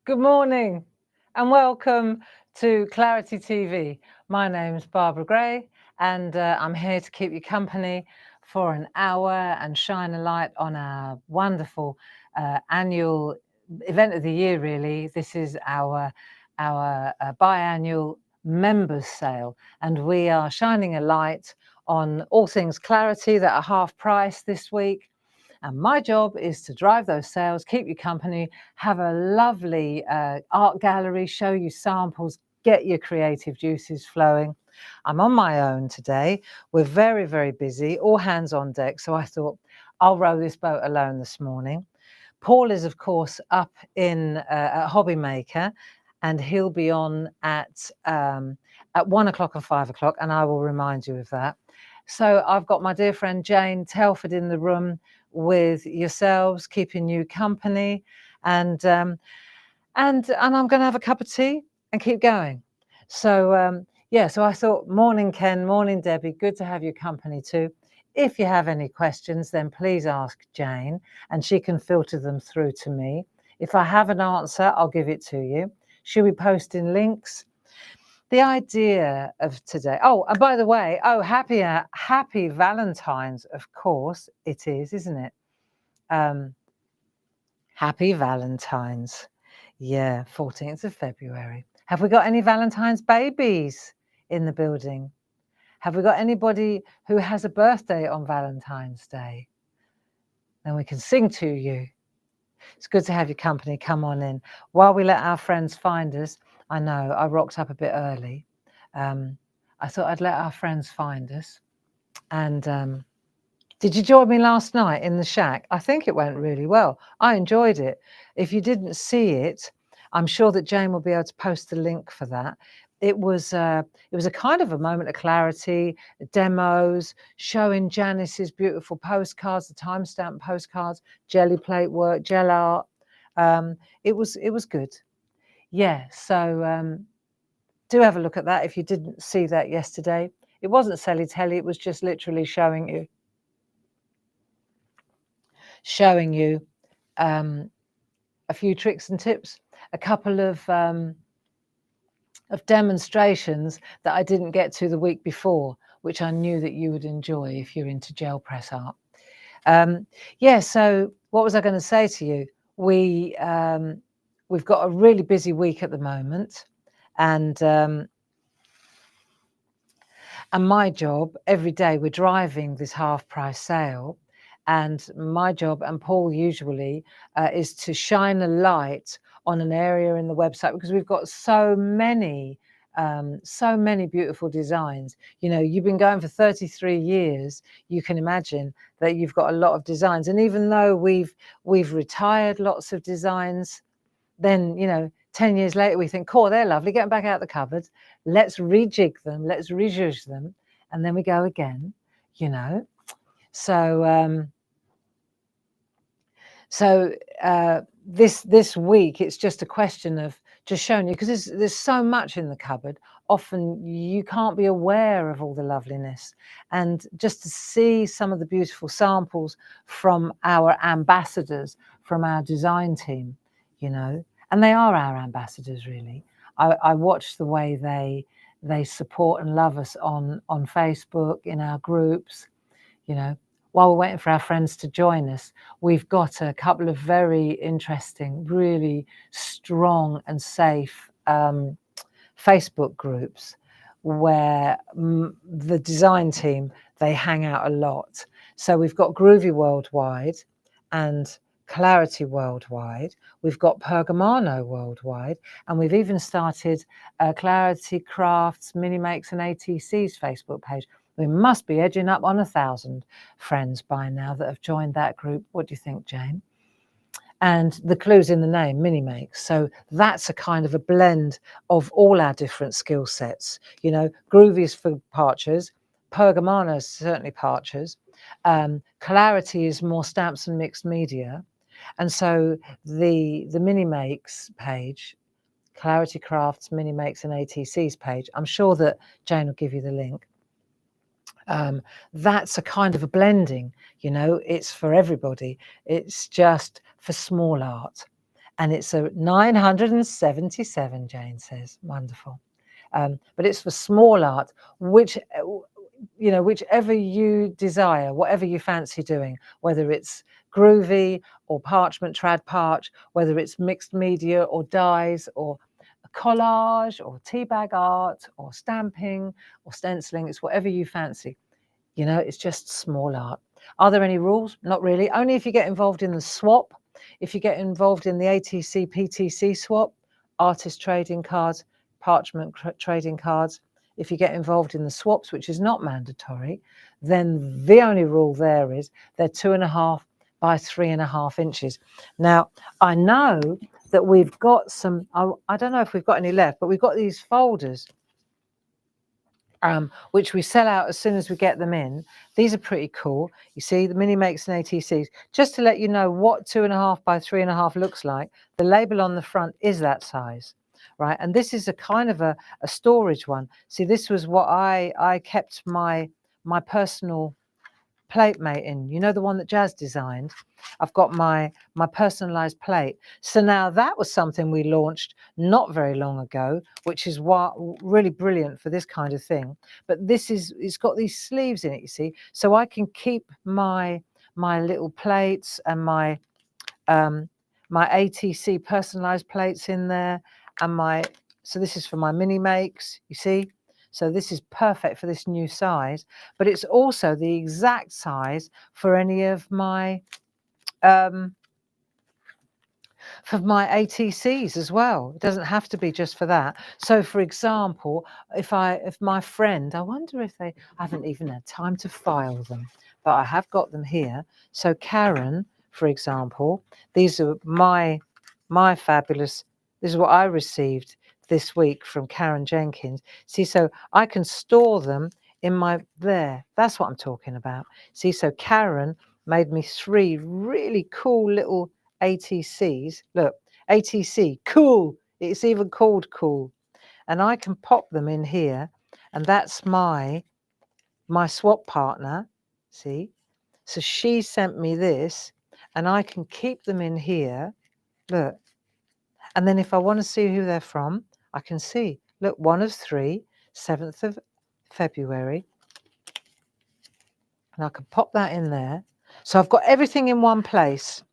Good morning and welcome to Clarity TV. My name's Barbara Gray and I'm here to keep you company for an hour and shine a light on our wonderful annual event of the year, really. This is our biannual members sale, and we are shining a light on all things Clarity that are half price this week. And my job is to drive those sales, keep you company, have a lovely art gallery, show you samples, get your creative juices flowing. I'm on my own today. We're very, very busy, all hands on deck. So I thought I'll row this boat alone this morning. Paul is, of course, up at Hobby Maker, and he'll be on at 1 o'clock and 5 o'clock, and I will remind you of that. So I've got my dear friend Jane Telford in the room with yourselves, keeping you company, and I'm going to have a cup of tea and keep going. So so I thought, morning Ken, morning Debbie, good to have your company too. If you have any questions, then please ask Jane and she can filter them through to me. If I have an answer, I'll give it to you. She'll be posting links. The idea of today, and by the way, happy Valentine's, of course it is, isn't it? Happy Valentine's. Yeah, 14th of February. Have we got any Valentine's babies in the building? Have we got anybody who has a birthday on Valentine's Day? Then we can sing to you. It's good to have your company. Come on in. While we let our friends find us, I know I rocked up a bit early. I thought I'd let our friends find us. And did you join me last night in the shack? I think it went really well. I enjoyed it. If you didn't see it, I'm sure that Jane will be able to post the link for that. It was a kind of a moment of clarity, demos, showing Janice's beautiful postcards, the timestamp postcards, jelly plate work, gel art. It was good. Yeah, so do have a look at that if you didn't see that yesterday. It wasn't Selly Telly, it was just literally showing you a few tricks and tips, a couple of demonstrations that I didn't get to the week before, which I knew that you would enjoy if you're into gel press art. So what was I going to say to you? We've got a really busy week at the moment, and my job every day, we're driving this half price sale, and my job, and Paul usually, is to shine a light on an area in the website, because we've got so many beautiful designs. You know, you've been going for 33 years. You can imagine that you've got a lot of designs. And even though we've retired lots of designs, then, 10 years later, we think, cool, they're lovely, get them back out of the cupboard. Let's rejig them, let's rejudge them. And then we go again, So, this week, it's just a question of just showing you, because there's so much in the cupboard. Often you can't be aware of all the loveliness, and just to see some of the beautiful samples from our ambassadors, from our design team, and they are our ambassadors, really. I watch the way they support and love us on Facebook, in our groups. While we're waiting for our friends to join us, we've got a couple of very interesting, really strong and safe Facebook groups where the design team, they hang out a lot. So we've got Groovy Worldwide and Clarity Worldwide. We've got Pergamano Worldwide, and we've even started Clarity Crafts, Mini Makes and ATC's Facebook page. We must be edging up on 1,000 friends by now that have joined that group. What do you think, Jane? And the clue's in the name, Mini Makes. So that's a kind of a blend of all our different skill sets. Groovy's for parchers, Pergamano's certainly parchers, Clarity is more stamps and mixed media. And so the Mini Makes page, Clarity Crafts, Mini Makes and ATC's page, I'm sure that Jane will give you the link. That's a kind of a blending, it's for everybody. It's just for small art. And it's a 977, Jane says. Wonderful. But it's for small art, which, you know, whichever you desire, whatever you fancy doing, whether it's groovy or parchment, trad parch, whether it's mixed media or dyes or collage or tea bag art or stamping or stenciling, it's whatever you fancy. You know, it's just small art. Are there any rules? Not really. Only if you get involved in the swap. If you get involved in the ATC PTC swap, artist trading cards, parchment trading cards, if you get involved in the swaps, which is not mandatory, then the only rule there is they're 2.5 by 3.5 inches. Now, I know that we've got some, I don't know if we've got any left, but we've got these folders which we sell out as soon as we get them in. These are pretty cool. You see the mini makes and ATCs. Just to let you know what 2.5 by 3.5 looks like, the label on the front is that size, right? And this is a kind of a storage one. See, this was what I kept my personal plate mate in, you know, the one that Jazz designed. I've got my personalized plate. So now that was something we launched not very long ago, which is what really brilliant for this kind of thing. But this is, it's got these sleeves in it, you see, so I can keep my little plates and my ATC personalized plates in there, and so this is for my mini makes, you see. So this is perfect for this new size, but it's also the exact size for any of my ATCs as well. It doesn't have to be just for that. So for example, if my friend, I wonder if I haven't even had time to file them, but I have got them here. So Karen, for example, these are my fabulous, this is what I received this week from Karen Jenkins. See, so I can store them in there. That's what I'm talking about. See, so Karen made me 3 really cool little ATCs. Look, ATC, cool. It's even called cool. And I can pop them in here, and that's my swap partner. See? So she sent me this, and I can keep them in here. Look. And then if I want to see who they're from, I can see. Look, 1 of 3, 7th of February. And I can pop that in there. So I've got everything in one place.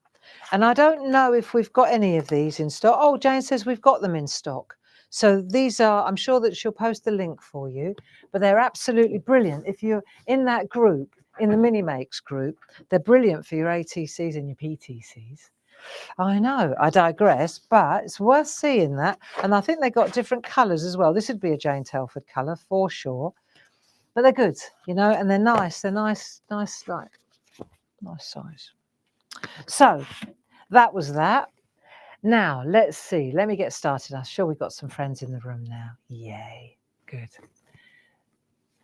And I don't know if we've got any of these in stock. Oh, Jane says we've got them in stock. So these are, I'm sure that she'll post the link for you, but they're absolutely brilliant. If you're in that group, in the Mini Makes group, they're brilliant for your ATCs and your PTCs. I know, I digress, but it's worth seeing that. And I think they got different colours as well. This would be a Jane Telford colour for sure. But they're good, you know, and they're nice. They're nice, like, nice size. So that was that. Now, let's see. Let me get started. I'm sure we've got some friends in the room now. Yay. Good.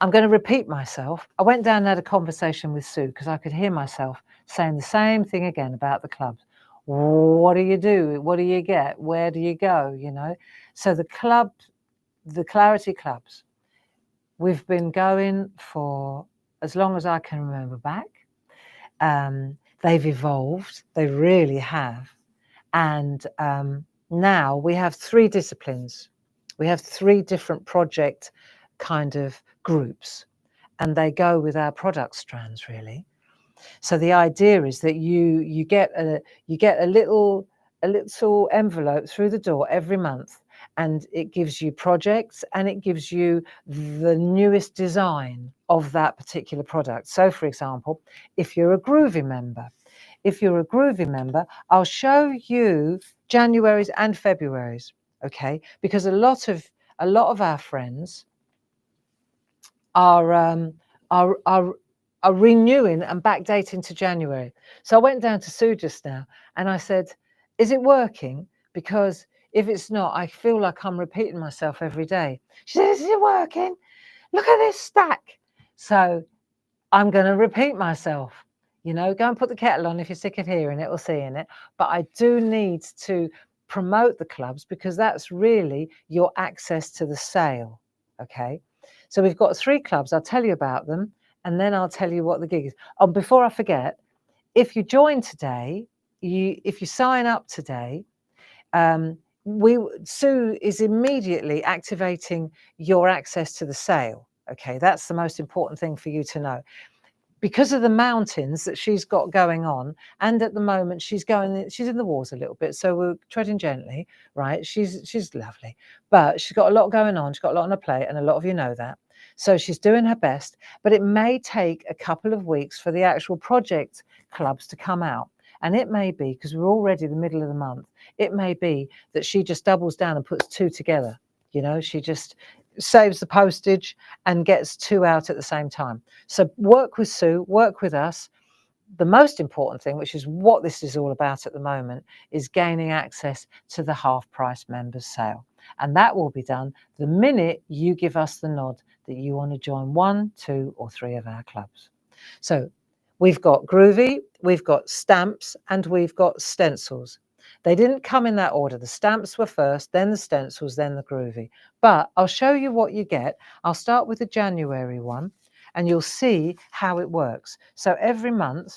I'm going to repeat myself. I went down and had a conversation with Sue because I could hear myself saying the same thing again about the clubs. What do you do? What do you get? Where do you go? You know? So the Clarity Clubs, we've been going for as long as I can remember back. They've evolved. They really have. And now we have 3 disciplines. We have 3 different project kind of groups, and they go with our product strands really. So the idea is that you get a little envelope through the door every month, and it gives you projects and it gives you the newest design of that particular product. So for example, if you're a Groovy member, I'll show you January's and February's, okay? Because a lot of our friends are renewing and backdating to January. So I went down to Sue just now and I said, is it working? Because if it's not, I feel like I'm repeating myself every day. She said, is it working? Look at this stack. So I'm going to repeat myself. You know, go and put the kettle on if you're sick of hearing it or seeing it. But I do need to promote the clubs because that's really your access to the sale. Okay. So we've got 3 clubs. I'll tell you about them and then I'll tell you what the gig is. Oh, before I forget, if you join today, if you sign up today, Sue is immediately activating your access to the sale. Okay, that's the most important thing for you to know. Because of the mountains that she's got going on, and at the moment she's in the wars a little bit, so we're treading gently, right? She's lovely, but she's got a lot going on. She's got a lot on her plate, and a lot of you know that. So she's doing her best, but it may take a couple of weeks for the actual project clubs to come out. And it may be, because we're already the middle of the month, it may be that she just doubles down and puts two together. You know, she just saves the postage and gets two out at the same time. So work with Sue, work with us. The most important thing, which is what this is all about at the moment, is gaining access to the half price members sale. And that will be done the minute you give us the nod that you want to join 1, 2, or 3 of our clubs. So we've got Groovy, we've got stamps, and we've got stencils. They didn't come in that order. The stamps were first, then the stencils, then the Groovy. But I'll show you what you get. I'll start with the January one, and you'll see how it works. So every month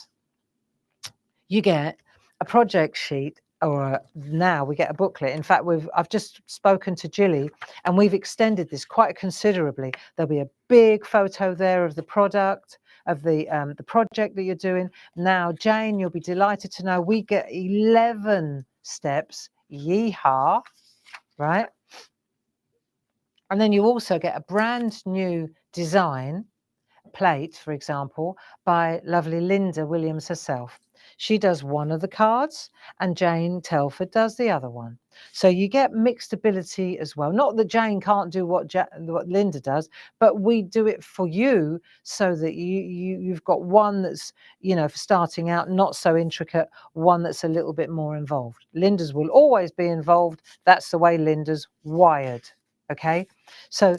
you get a project sheet, or now we get a booklet. In fact, I've just spoken to Jilly, and we've extended this quite considerably. There'll be a big photo there of the product, of the project that you're doing. Now, Jane, you'll be delighted to know we get 11 steps. Yeehaw, right? And then you also get a brand new design plate, for example, by lovely Linda Williams herself. She does one of the cards and Jane Telford does the other one. So you get mixed ability as well. Not that Jane can't do what Linda does, but we do it for you so that you've got one that's, you know, for starting out, not so intricate, one that's a little bit more involved. Linda's will always be involved. That's the way Linda's wired. Okay, so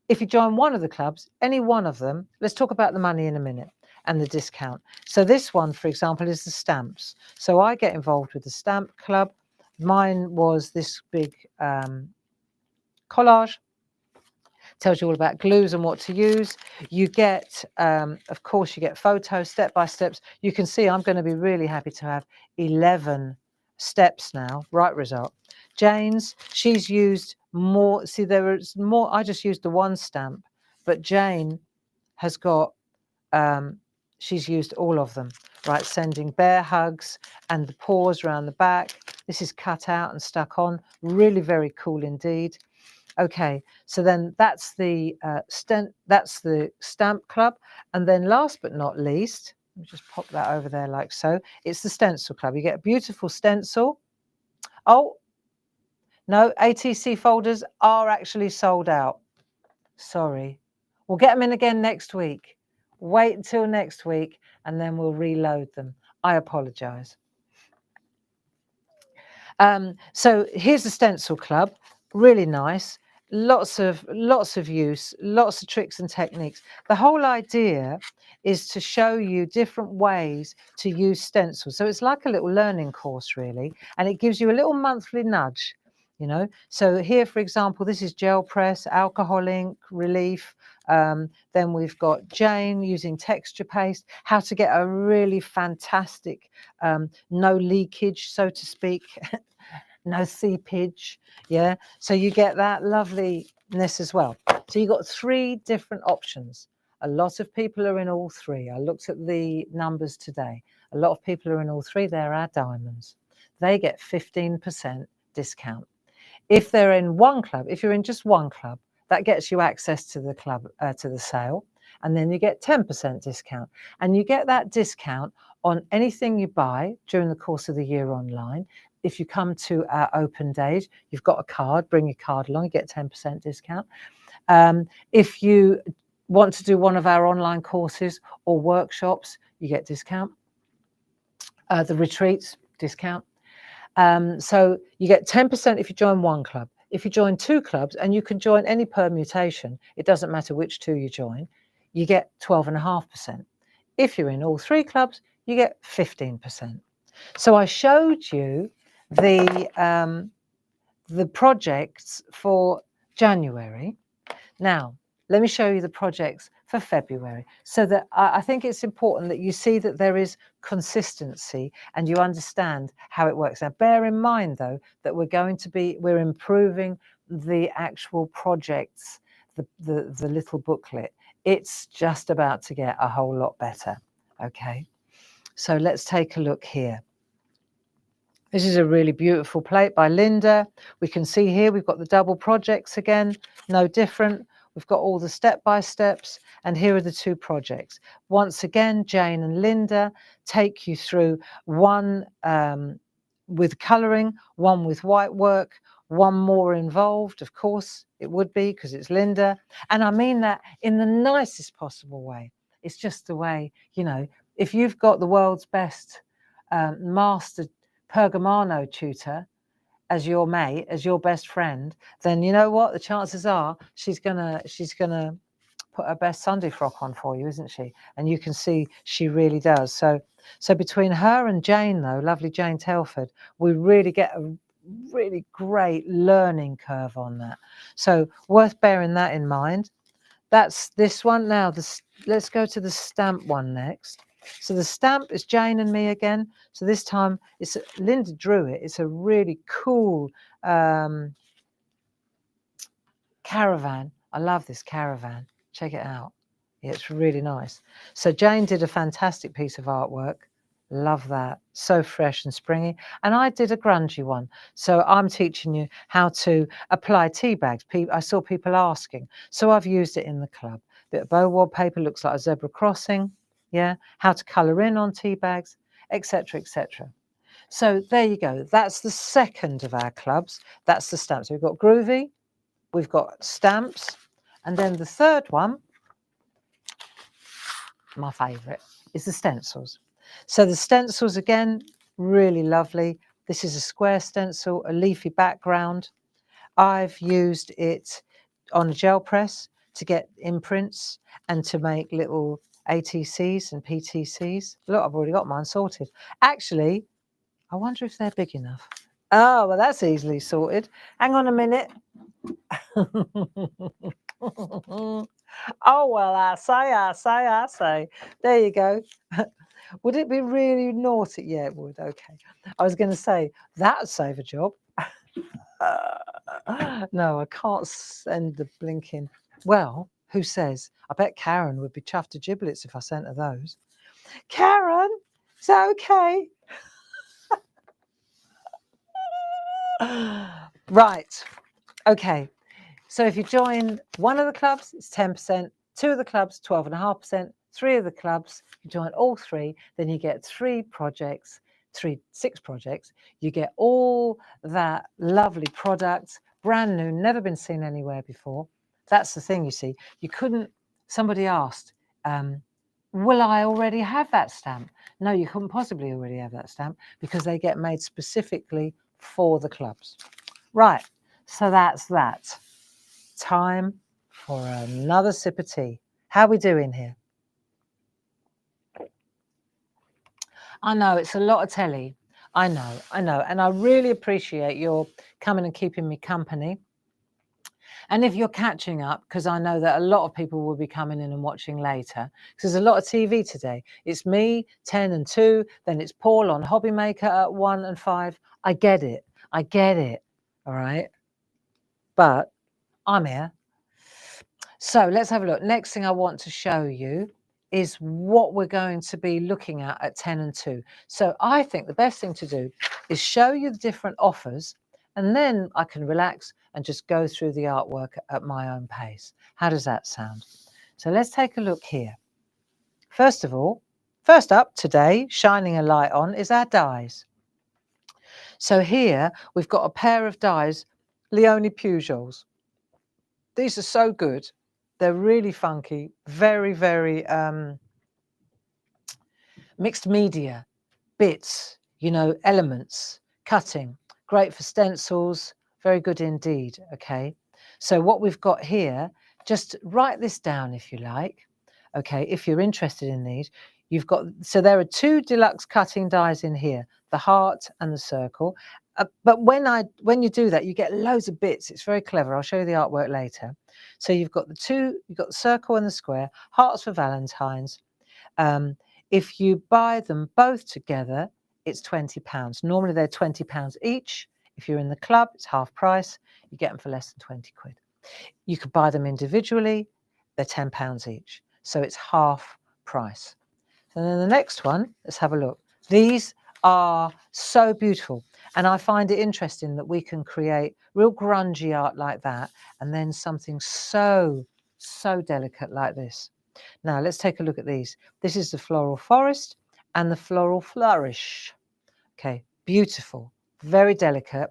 if you join one of the clubs, any one of them, let's talk about the money in a minute and the discount. So this one, for example, is the stamps. So I get involved with the stamp club. Mine was this big collage. Tells you all about glues and what to use. You get, of course, you get photos, step-by-steps. You can see I'm going to be really happy to have 11 steps now. Right result. Jane's, she's used more. See, there is more. I just used the one stamp, but Jane has got, she's used all of them, right? Sending bear hugs and the paws around the back. This is cut out and stuck on. Really very cool indeed. Okay, so then that's the stamp club, and then last but not least, let me just pop that over there like so. It's the stencil club. You get a beautiful stencil. Oh no, ATC folders are actually sold out. Sorry, we'll get them in again next week. Wait until next week, and then we'll reload them. I apologise. So here's the stencil club. Really nice. Lots of use, lots of tricks and techniques. The whole idea is to show you different ways to use stencils. So it's like a little learning course really, and it gives you a little monthly nudge, you know. So here, for example, this is gel press, alcohol ink, relief. Then we've got Jane using texture paste, how to get a really fantastic no leakage, so to speak, no seepage. Yeah, so you get that loveliness as well. So you've got 3 different options. A lot of people are in all 3. I looked at the numbers today. A lot of people are in all 3. They're our diamonds. They get 15% discount. If they're in one club, if you're in just one club, that gets you access to the club, to the sale, and then you get 10% discount. And you get that discount on anything you buy during the course of the year online. If you come to our open days, you've got a card, bring your card along, you get 10% discount. If you want to do one of our online courses or workshops, you get discount. The retreats, discount. So you get 10% if you join one club. If you join 2 clubs, and you can join any permutation, it doesn't matter which 2 you join, you get 12.5%. If you're in all 3 clubs, you get 15%. So I showed you the projects for January. Now, let me show you the projects for February. So that I think it's important that you see that there is consistency and you understand how it works. Now, bear in mind, though, that we're improving the actual projects, the little booklet. It's just about to get a whole lot better. Okay, so let's take a look here. This is a really beautiful plate by Linda. We can see here we've got the double projects again, no different. We've got all the step-by-steps, and here are the two projects. Once again, Jane and Linda take you through one with colouring, one with white work, one more involved, of course it would be because it's Linda. And I mean that in the nicest possible way. It's just the way, you know, if you've got the world's best master Pergamano tutor as your mate, as your best friend, then you know what? The chances are she's gonna put her best Sunday frock on for you, isn't she? And you can see she really does. So between her and Jane, though, lovely Jane Telford, we really get a really great learning curve on that. So worth bearing that in mind. That's this one. Now, let's go to the stamp one next. So the stamp is Jane and me again. So this time it's Linda drew it. It's a really cool caravan. I love this caravan. Check it out. Yeah, it's really nice. So Jane did a fantastic piece of artwork. Love that. So fresh and springy. And I did a grungy one. So I'm teaching you how to apply tea bags. I saw people asking. So I've used it in the club. Bit of bow wallpaper, looks like a zebra crossing. Yeah. How to colour in on tea bags, etc., etc. So there you go. That's the second of our clubs. That's the stamps. So we've got groovy, we've got stamps, and then the third one, my favourite, is the stencils. So the stencils, again, really lovely. This is a square stencil, a leafy background. I've used it on a gel press to get imprints and to make little ATCs and PTCs. Look, I've already got mine sorted. Actually, I wonder if they're big enough. Oh, well, that's easily sorted. Hang on a minute. Oh, well, I say. There you go. Would it be really naughty? Yeah, it would. Okay. I was going to say, that would save a job. No, I can't send the blinking. Well, who says? I bet Karen would be chuffed to giblets if I sent her those. Karen, is that okay? Right. Okay. So if you join one of the clubs, it's 10%, two of the clubs, 12.5%, three of the clubs, you join all three, then you get 6 projects. You get all that lovely product, brand new, never been seen anywhere before. That's the thing, you see. You couldn't, somebody asked, will I already have that stamp? No, you couldn't possibly already have that stamp because they get made specifically for the clubs. Right, so that's that. Time for another sip of tea. How are we doing here? I know it's a lot of telly. I know. And I really appreciate your coming and keeping me company. And if you're catching up, because I know that a lot of people will be coming in and watching later, because there's a lot of TV today. It's me, 10 and 2, then it's Paul on Hobby Maker at 1 and 5. I get it. All right. But I'm here. So let's have a look. Next thing I want to show you is what we're going to be looking at 10 and 2. So I think the best thing to do is show you the different offers, and then I can relax and just go through the artwork at my own pace. How does that sound? So let's take a look here. First up today, shining a light on, is our dies. So here we've got a pair of dies, Leone Pujols. These are so good. They're really funky, very, very mixed media, bits, you know, elements, cutting, great for stencils, very good indeed, okay? So what we've got here, just write this down if you like, okay, if you're interested in these. You've got, so there are 2 deluxe cutting dies in here, the heart and the circle, But when you do that, you get loads of bits. It's very clever. I'll show you the artwork later. So you've got you've got the circle and the square, hearts for Valentine's. If you buy them both together, it's £20. Normally they're £20 each. If you're in the club, it's half price. You get them for less than 20 quid. You could buy them individually. They're £10 each. So it's half price. And then the next one, let's have a look. These are so beautiful. And I find it interesting that we can create real grungy art like that and then something so delicate like this. Now let's take a look at these. This is the floral forest and the floral flourish. Okay, beautiful, very delicate,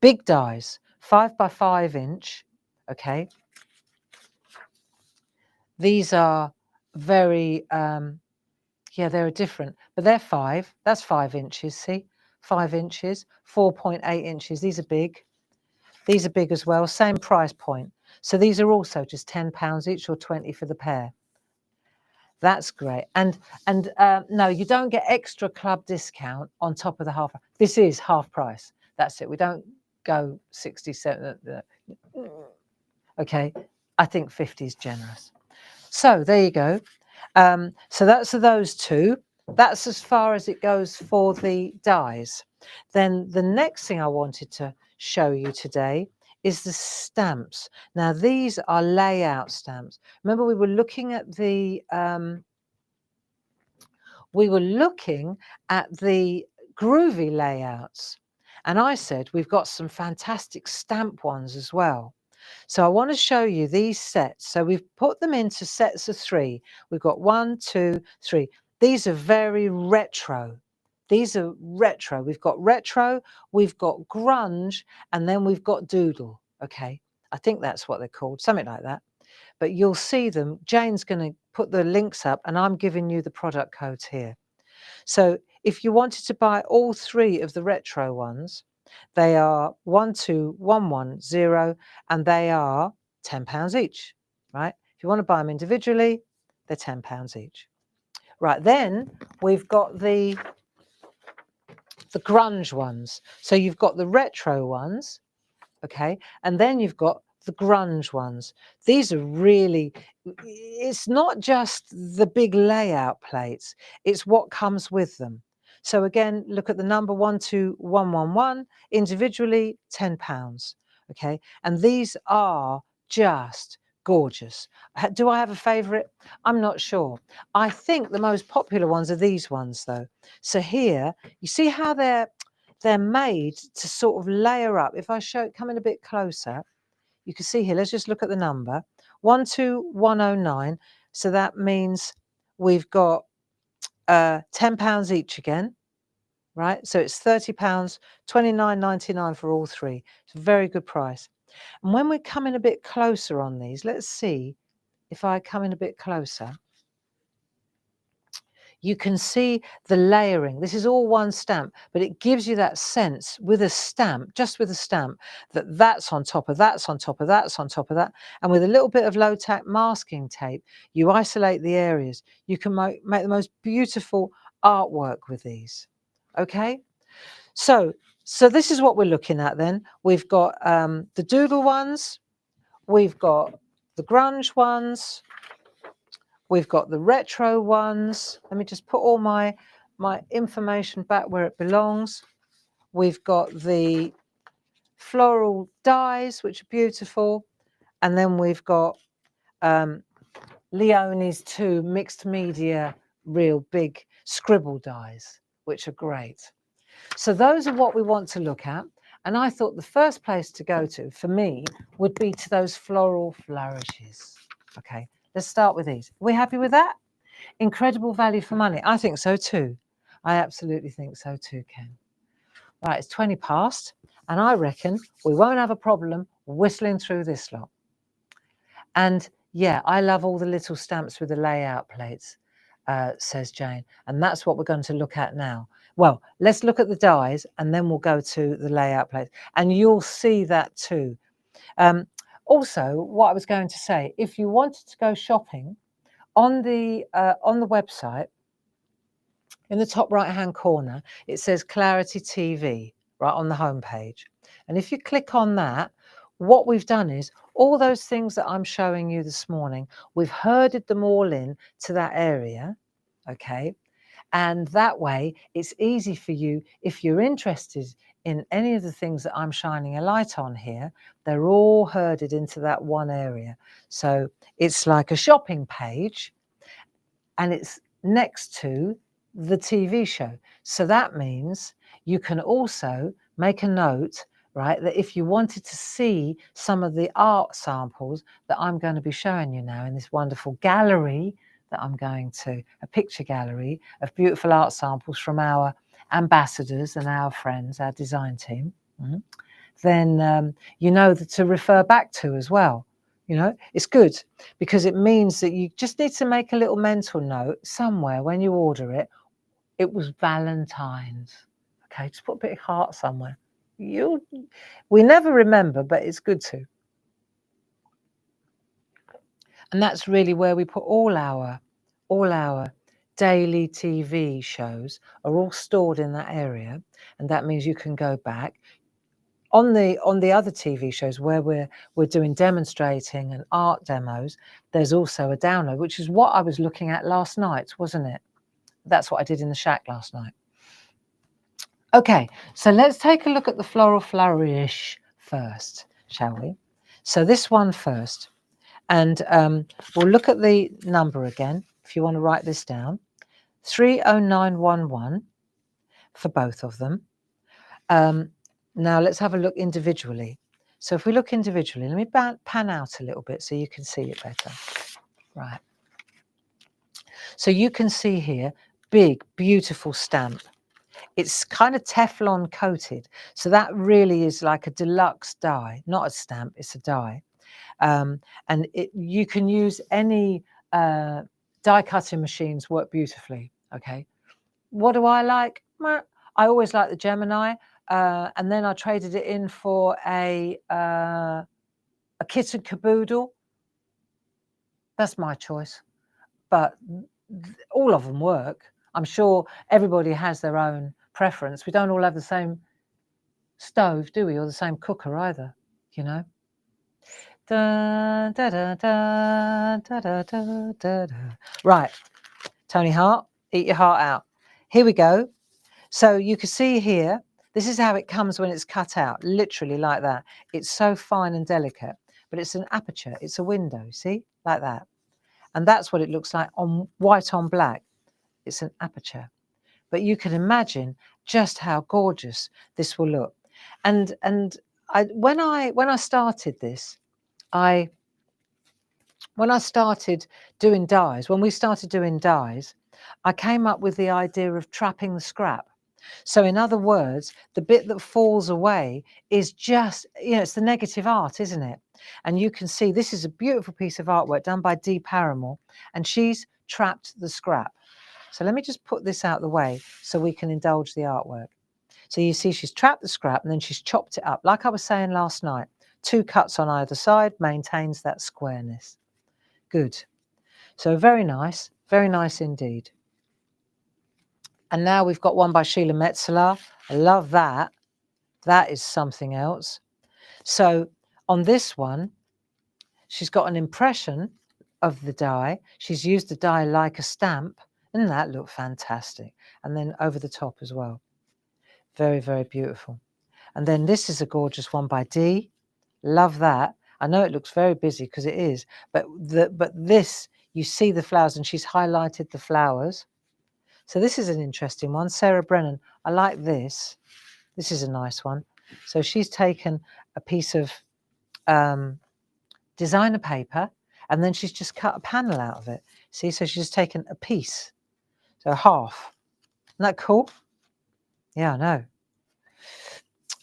big dies, 5 by 5 inch. Okay, these are very yeah, they're different, but they're 5. That's 5 inches. See, 5 inches, 4.8 inches. These are big. These are big as well. Same price point. So these are also just £10 each or 20 for the pair. That's great. And no, you don't get extra club discount on top of the half. This is half price. That's it. We don't go 67. Okay, I think 50 is generous. So there you go. So that's those two. That's as far as it goes for the dies. Then the next thing I wanted to show you today is the stamps. Now these are layout stamps. Remember we were looking at the groovy layouts, and I said we've got some fantastic stamp ones as well. So I want to show you these sets. So we've put them into sets of 3. We've got 1, 2, 3. These are very retro. These are retro. We've got retro, we've got grunge, and then we've got doodle. Okay, I think that's what they're called, something like that. But you'll see them. Jane's going to put the links up, and I'm giving you the product codes here. So if you wanted to buy all 3 of the retro ones, they are 12110 and they are £10 each, right? If you want to buy them individually, they're £10 each. Right, then we've got the grunge ones. So you've got the retro ones, okay, and then you've got the grunge ones. These are really, it's not just the big layout plates, it's what comes with them. So again, look at the number 12111, individually £10, okay, and these are just gorgeous. Do I have a favorite? I'm not sure. I think the most popular ones are these ones though. So here, you see how they're made to sort of layer up. If I come in a bit closer, you can see here, let's just look at the number, 12109. So that means we've got £10 each again, right? So it's £30, £29.99 for all 3. It's a very good price. And when we're coming a bit closer on these, let's see if I come in a bit closer. You can see the layering. This is all one stamp, but it gives you that sense with a stamp, just with a stamp, that that's on top of that's on top of that's on top of that. And with a little bit of low-tack masking tape, you isolate the areas. You can make the most beautiful artwork with these. Okay? So this is what we're looking at then. We've got the doodle ones. We've got the grunge ones. We've got the retro ones. Let me just put all my information back where it belongs. We've got the floral dies, which are beautiful. And then we've got Leonie's 2 mixed media, real big scribble dies, which are great. So those are what we want to look at. And I thought the first place to go to, for me, would be to those floral flourishes. Okay, let's start with these. Are we happy with that? Incredible value for money. I think so too. I absolutely think so too, Ken. Right, it's 20 past, and I reckon we won't have a problem whistling through this lot. And yeah, I love all the little stamps with the layout plates, says Jane. And that's what we're going to look at now. Well, let's look at the dies, and then we'll go to the layout plates. And you'll see that too. Also, what I was going to say, if you wanted to go shopping, on the website, in the top right-hand corner, it says Clarity TV. right on the home page. And if you click on that, what we've done is all those things that I'm showing you this morning, we've herded them all in to that area, okay? And that way it's easy for you, if you're interested in any of the things that I'm shining a light on here, they're all herded into that one area. So it's like a shopping page, and it's next to the TV show. So that means you can also make a note, right, that if you wanted to see some of the art samples that I'm going to be showing you now in this wonderful gallery that I'm going to, a picture gallery of beautiful art samples from our ambassadors and our friends, our design team, then you know that to refer back to as well. You know, it's good because it means that you just need to make a little mental note somewhere when you order it. It was Valentine's. Okay, just put a bit of heart somewhere. We never remember, but it's good to. And that's really where we put all our daily TV shows are all stored in that area, and that means you can go back. On the other TV shows where we're doing demonstrating and art demos, there's also a download, which is what I was looking at last night, wasn't it? That's what I did in the shack last night. Okay, so let's take a look at the floral flourish first, shall we? So this one first, and we'll look at the number again, if you want to write this down, 30911 for both of them. Now let's have a look individually. So if we look individually, let me pan out a little bit so you can see it better. Right. So you can see here, big, beautiful stamp. It's kind of Teflon coated. So that really is like a deluxe die, not a stamp, it's a die. And you can use any die cutting machines, work beautifully, okay? What do I like? I always like the Gemini. And then I traded it in for a kit and caboodle. That's my choice. But all of them work. I'm sure everybody has their own preference. We don't all have the same stove, do we? Or the same cooker either, you know? Da, da, da, da, da, da, da, da. Right, Tony Hart, eat your heart out. Here we go. So you can see here, this is how it comes when it's cut out, literally like that. It's so fine and delicate, but it's an aperture, it's a window, see, like that. And that's what it looks like on white on black. It's an aperture. But you can imagine just how gorgeous this will look. And when I started this, when we started doing dies, I came up with the idea of trapping the scrap. So in other words, the bit that falls away is just, you know, it's the negative art, isn't it? And you can see this is a beautiful piece of artwork done by Dee Paramore, and she's trapped the scrap. So let me just put this out of the way so we can indulge the artwork. So you see she's trapped the scrap and then she's chopped it up. Like I was saying last night, 2 cuts on either side maintains that squareness. Good. So very nice indeed. And now we've got one by Sheila Metzeler. I love that. That is something else. So on this one, she's got an impression of the die. She's used the die like a stamp. Doesn't that look fantastic? And then over the top as well. Very, very beautiful. And then this is a gorgeous one by Dee. Love that. I know it looks very busy because it is, but this, you see the flowers and she's highlighted the flowers. So this is an interesting one. Sarah Brennan, I like this. This is a nice one. So she's taken a piece of designer paper and then she's just cut a panel out of it. See, so she's taken a piece, so half. Isn't that cool? Yeah, I know.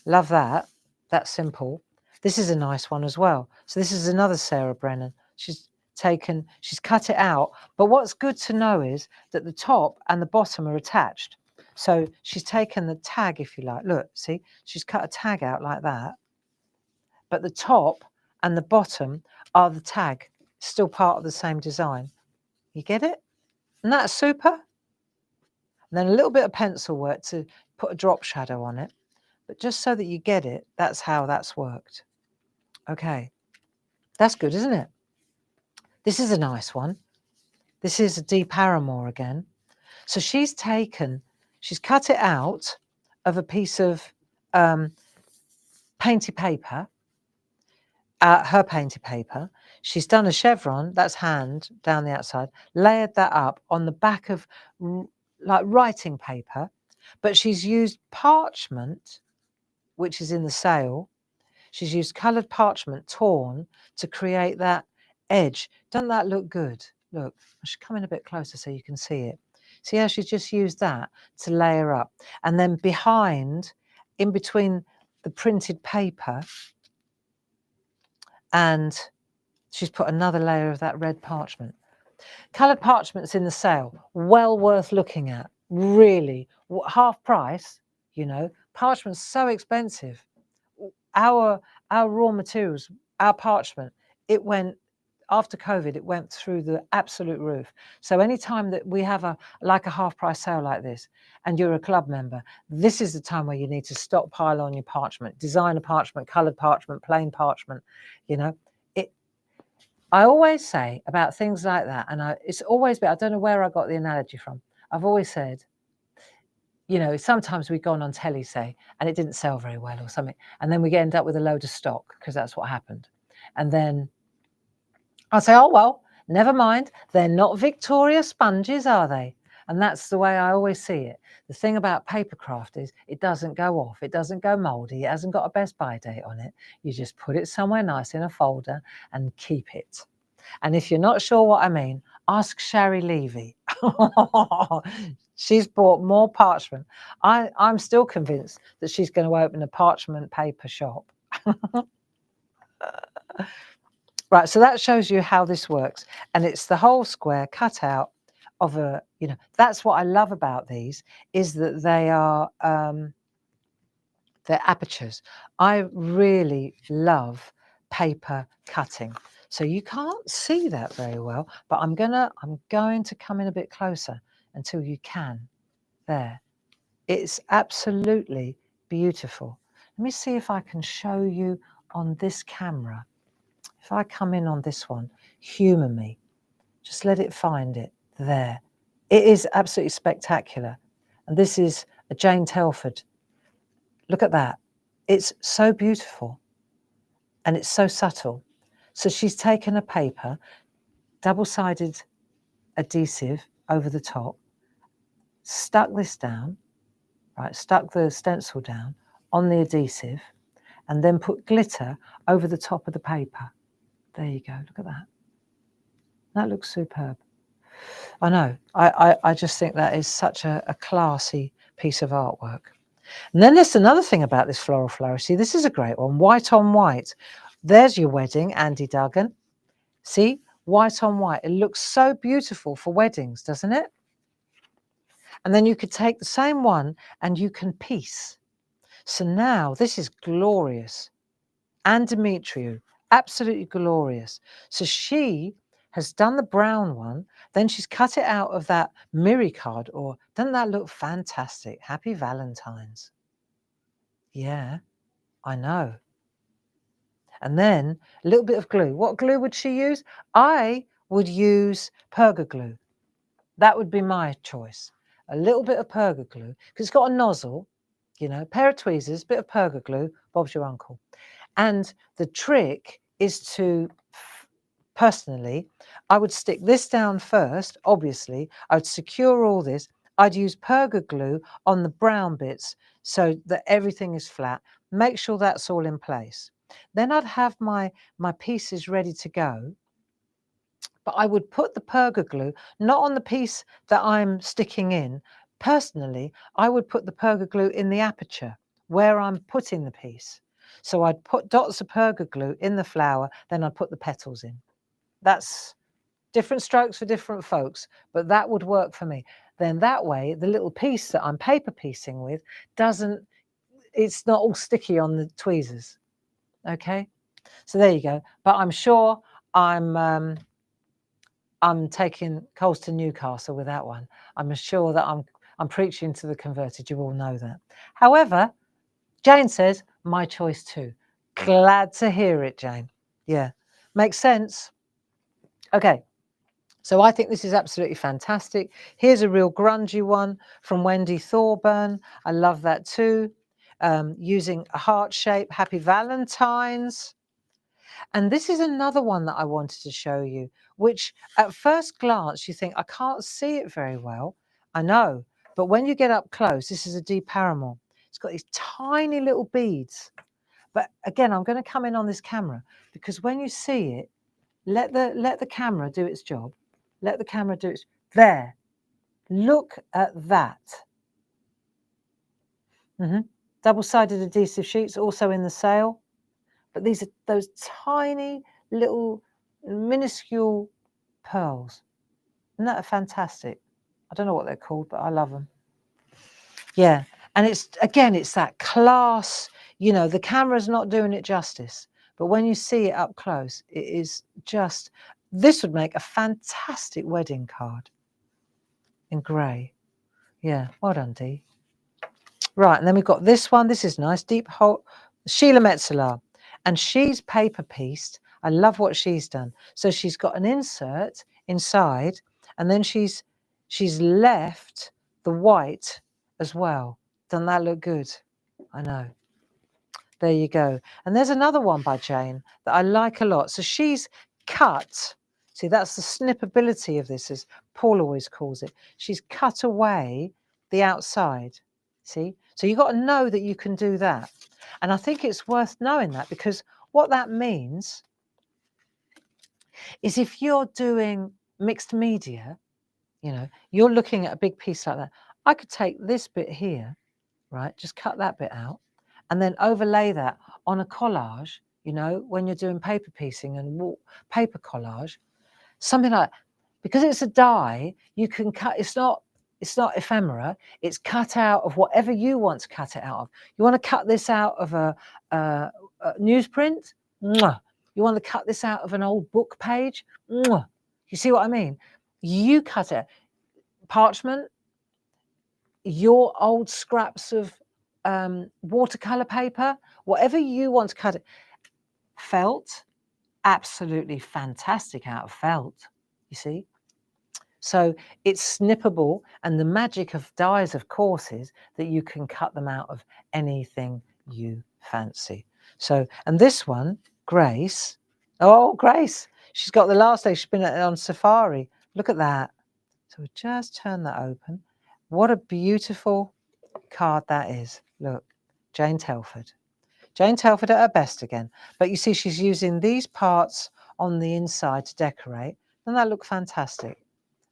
Love that. That's simple. This is a nice one as well. So this is another Sarah Brennan. She's cut it out. But what's good to know is that the top and the bottom are attached. So she's taken the tag, if you like. Look, see, she's cut a tag out like that. But the top and the bottom are the tag, still part of the same design. You get it? And that's super. And then a little bit of pencil work to put a drop shadow on it. But just so that you get it, that's how that's worked. Okay, that's good, isn't it? This is a nice one. This is a Dee Paramore again. So she's cut it out of a piece of painted paper, her painted paper. She's done a chevron, that's hand down the outside, layered that up on the back of like writing paper, but she's used parchment, which is in the sale. She's used coloured parchment torn to create that edge. Doesn't that look good? Look, I should come in a bit closer so you can see it. See how she's just used that to layer up. And then behind, in between the printed paper, and she's put another layer of that red parchment. Coloured parchment's in the sale. Well worth looking at. Really. Half price, you know. Parchment's so expensive. Our raw materials, our parchment, it went, after COVID, it went through the absolute roof. So anytime that we have a half price sale like this, and you're a club member, this is the time where you need to stockpile on your parchment, designer parchment, coloured parchment, plain parchment, you know. I always say about things like that, and it's always been, I don't know where I got the analogy from. I've always said, you know, sometimes we've gone on telly, say, and it didn't sell very well or something, and then we end up with a load of stock because that's what happened. And then I'll say, oh, well, never mind. They're not Victoria sponges, are they? And that's the way I always see it. The thing about papercraft is it doesn't go off. It doesn't go mouldy. It hasn't got a best by date on it. You just put it somewhere nice in a folder and keep it. And if you're not sure what I mean, ask Shari Levy. She's bought more parchment. I'm still convinced that she's going to open a parchment paper shop. Right, so that shows you how this works. And it's the whole square cut out of a, you know, that's what I love about these, is that they are, they're apertures. I really love paper cutting. So you can't see that very well, but I'm going to come in a bit closer until you can. There. It's absolutely beautiful. Let me see if I can show you on this camera. If I come in on this one, humour me. Just let it find it. There. It is absolutely spectacular. And this is a Jane Telford. Look at that. It's so beautiful. And it's so subtle. So she's taken a paper, double-sided adhesive over the top, stuck this down, right, stuck the stencil down on the adhesive, and then put glitter over the top of the paper. There you go, look at that. That looks superb. I know, I just think that is such a classy piece of artwork. And then there's another thing about this floral flourish. See, this is a great one, white on white. There's your wedding, Andy Duggan. See, white on white. It looks so beautiful for weddings, doesn't it? And then you could take the same one and you can piece. So now this is glorious. Anne Demetriou, absolutely glorious. So she has done the brown one, then she's cut it out of that Miri card, or doesn't that look fantastic? Happy Valentine's. Yeah, I know. And then a little bit of glue. What glue would she use? I would use Perga glue. That would be my choice. A little bit of Perga glue, because it's got a nozzle, you know, pair of tweezers, bit of Perga glue, Bob's your uncle. And the trick is to, personally, I would stick this down first, obviously. I would secure all this. I'd use Perga glue on the brown bits so that everything is flat. Make sure that's all in place. Then I'd have my pieces ready to go. But I would put the Perga glue not on the piece that I'm sticking in. Personally, I would put the Perga glue in the aperture where I'm putting the piece. So I'd put dots of Perga glue in the flower, then I'd put the petals in. That's different strokes for different folks, but that would work for me. Then that way, the little piece that I'm paper piecing with it's not all sticky on the tweezers. Okay, so there you go. But I'm sure I'm taking coals to Newcastle with that one. I'm sure that I'm preaching to the converted. You all know that. However, Jane says, my choice too. Glad to hear it, Jane. Yeah, makes sense. Okay, so I think this is absolutely fantastic. Here's a real grungy one from Wendy Thorburn. I love that too. Using a heart shape, Happy Valentine's. And this is another one that I wanted to show you, which at first glance you think, I can't see it very well. I know, but when you get up close, this is a deep Paramore. It's got these tiny little beads. But again, I'm going to come in on this camera because when you see it, let the camera do its job. Let the camera do its, there. Look at that. Double-sided adhesive sheets also in the sale. But these are those tiny little minuscule pearls. Isn't that fantastic? I don't know what they're called, but I love them. Yeah. And it's, again, it's that class, you know, the camera's not doing it justice. But when you see it up close, it is just, this would make a fantastic wedding card in grey. Yeah, well done, Dee. Right, and then we've got this one. This is nice, deep hole, Sheila Metzeler. And she's paper pieced. I love what she's done. So she's got an insert inside, and then she's left the white as well. Doesn't that look good? I know. There you go. And there's another one by Jane that I like a lot. So she's cut. See, that's the snippability of this, as Paul always calls it. She's cut away the outside. See? So you've got to know that you can do that. And I think it's worth knowing that, because what that means is if you're doing mixed media, you know, you're looking at a big piece like that. I could take this bit here, right? Just cut that bit out and then overlay that on a collage, you know, when you're doing paper piecing and paper collage, something like, because it's a die, you can cut, it's not ephemera, it's cut out of whatever you want to cut it out of. You want to cut this out of a newsprint? Mwah. You want to cut this out of an old book page? Mwah. You see what I mean? You cut it. Parchment, your old scraps of watercolor paper, whatever you want to cut it. Felt, absolutely fantastic out of felt, you see. So it's snippable, and the magic of dies, of course, is that you can cut them out of anything you fancy. So, and this one, Grace, oh, Grace, she's got the last day, she's been on safari. Look at that. So we just turn that open. What a beautiful card that is. Look, Jane Telford. Jane Telford at her best again. But you see, she's using these parts on the inside to decorate, and that look fantastic.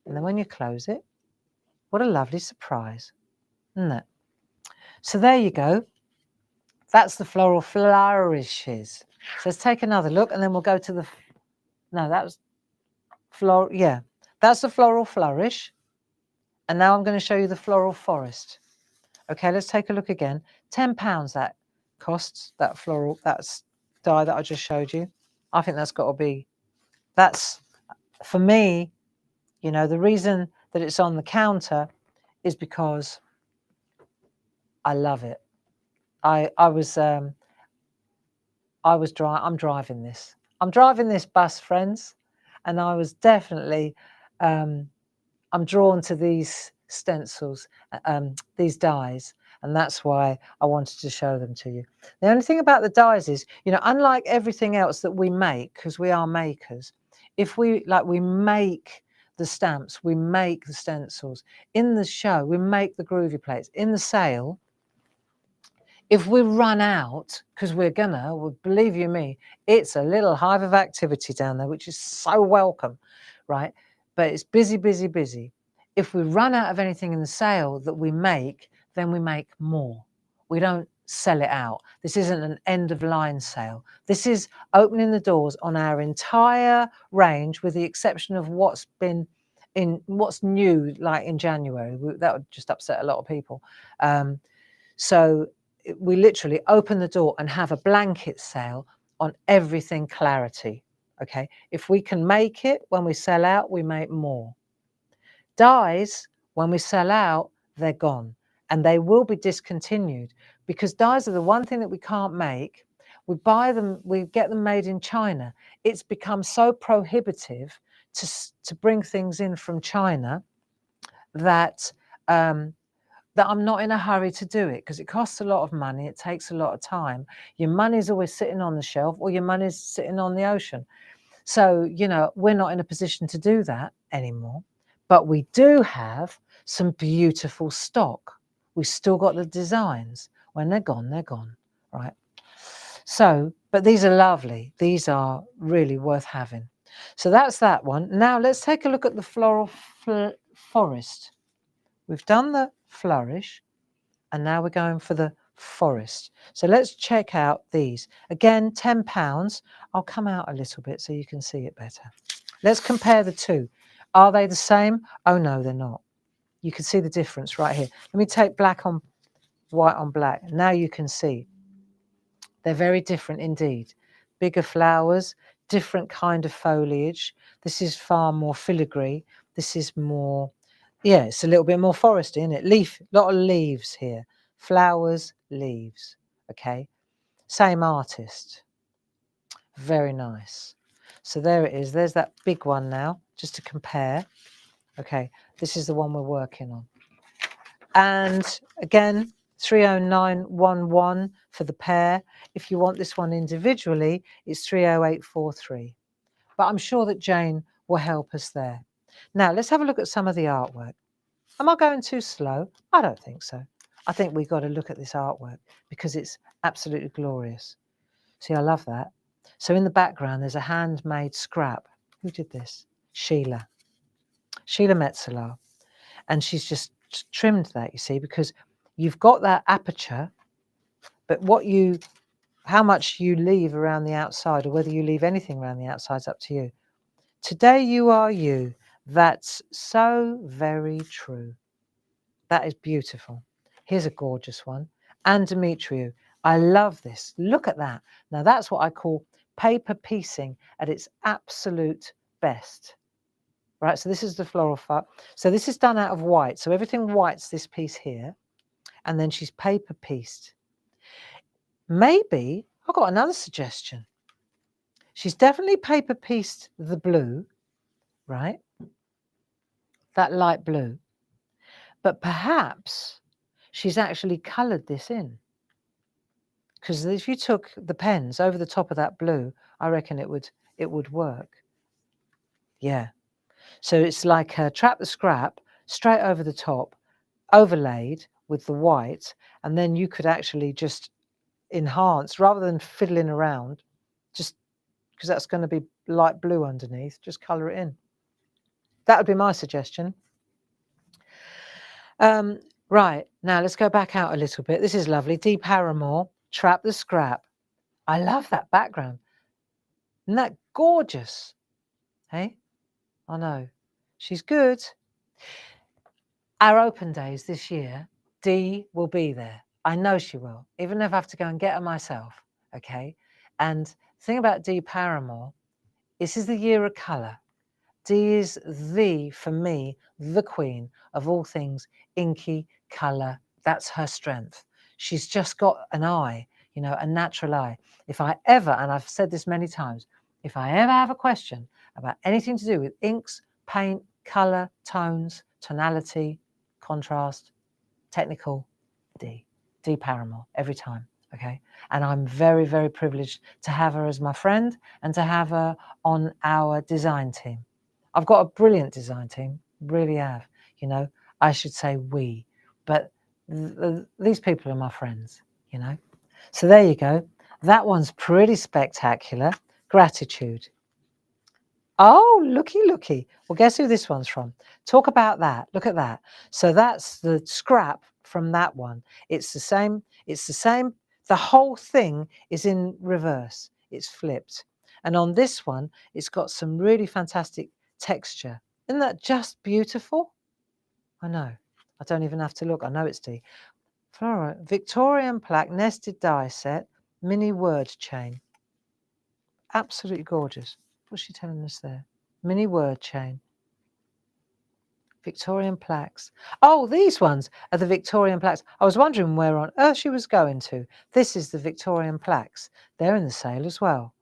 And then when you close it, what a lovely surprise, isn't it? So there you go. That's the floral flourishes. So let's take another look, and then we'll go to the, no, that was floral, yeah. That's the floral flourish. And now I'm going to show you the floral forest. Okay, let's take a look again. £10 that costs, that floral, that's die that I just showed you. I think that's got to be, that's, for me, you know, the reason that it's on the counter is because I love it. I'm driving this. I'm driving this bus, friends, and I was definitely, I'm drawn to these stencils, these dies, and that's why I wanted to show them to you. The only thing about the dies is, you know, unlike everything else that we make, because we are makers, if we make the stamps, we make the stencils. In the show, we make the groovy plates. In the sale, if we run out, because we're gonna, well, believe you me, it's a little hive of activity down there, which is so welcome, right? But it's busy, busy, busy. If we run out of anything in the sale that we make, then we make more. We don't sell it out. This isn't an end of line sale. This is opening the doors on our entire range, with the exception of what's been in, what's new, like in January. That would just upset a lot of people. So we literally open the door and have a blanket sale on everything Clarity. Okay, if we can make it when we sell out, we make more. Dies, when we sell out, they're gone, and they will be discontinued. because dyes are the one thing that we can't make. We buy them, we get them made in China. It's become so prohibitive to bring things in from China that that I'm not in a hurry to do it, because it costs a lot of money. It takes a lot of time. Your money's always sitting on the shelf, or your money's sitting on the ocean. So, you know, we're not in a position to do that anymore. But we do have some beautiful stock. We've still got the designs. When they're gone, right? So, but these are lovely. These are really worth having. So that's that one. Now let's take a look at the floral forest. We've done the flourish, and now we're going for the forest. So let's check out these. Again, £10. I'll come out a little bit so you can see it better. Let's compare the two. Are they the same? Oh no, they're not. You can see the difference right here. Let me take black on white on black. Now you can see they're very different indeed. Bigger flowers, different kind of foliage. This is far more filigree. This is more, yeah, it's a little bit more foresty, isn't it? Leaf, a lot of leaves here. Flowers, leaves. Okay. Same artist. Very nice. So there it is. There's that big one now, just to compare. Okay. This is the one we're working on. And again, 30911 for the pair. If you want this one individually, it's 30843. But I'm sure that Jane will help us there. Now, let's have a look at some of the artwork. Am I going too slow? I don't think so. I think we've got to look at this artwork because it's absolutely glorious. See, I love that. So in the background, there's a handmade scrap. Who did this? Sheila Metzeler. And she's just trimmed that, you see, because you've got that aperture, but how much you leave around the outside, or whether you leave anything around the outside, is up to you. Today you are you. That's so very true. That is beautiful. Here's a gorgeous one. And Demetriou. I love this. Look at that. Now that's what I call paper piecing at its absolute best. Right, so this is the floral fur. So this is done out of white. So everything white's this piece here. And then she's paper pieced. Maybe, I've got another suggestion. She's definitely paper pieced the blue, right? That light blue. But perhaps she's actually coloured this in. Because if you took the pens over the top of that blue, I reckon it would work. Yeah. So it's like trap the scrap straight over the top, overlaid with the white, and then you could actually just enhance rather than fiddling around, just because that's going to be light blue underneath, just colour it in. That would be my suggestion. Right, now let's go back out a little bit. This is lovely. Dee Paramore, Trap the Scrap. I love that background. Isn't that gorgeous? Hey? I know. She's good. Our open days this year, Dee will be there. I know she will, even if I have to go and get her myself, okay? And the thing about Dee Paramore, this is the year of colour. Dee is for me, the queen of all things inky colour. That's her strength. She's just got an eye, you know, a natural eye. If I ever, and I've said this many times, if I ever have a question about anything to do with inks, paint, colour, tones, tonality, contrast, technical, Dee Paramore, every time, okay? And I'm very, very privileged to have her as my friend and to have her on our design team. I've got a brilliant design team, really have. You know, I should say we, but these people are my friends, you know. So there you go. That one's pretty spectacular. Gratitude. Oh, looky. Well, guess who this one's from? Talk about that. Look at that. So that's the scrap from that one. It's the same. The whole thing is in reverse. It's flipped. And on this one, it's got some really fantastic texture. Isn't that just beautiful? I know. I don't even have to look. I know it's Dee. Flora, Victorian plaque, nested die set, mini word chain. Absolutely gorgeous. What's she telling us there? Mini word chain. Victorian plaques. Oh, these ones are the Victorian plaques. I was wondering where on earth she was going to. This is the Victorian plaques. They're in the sale as well.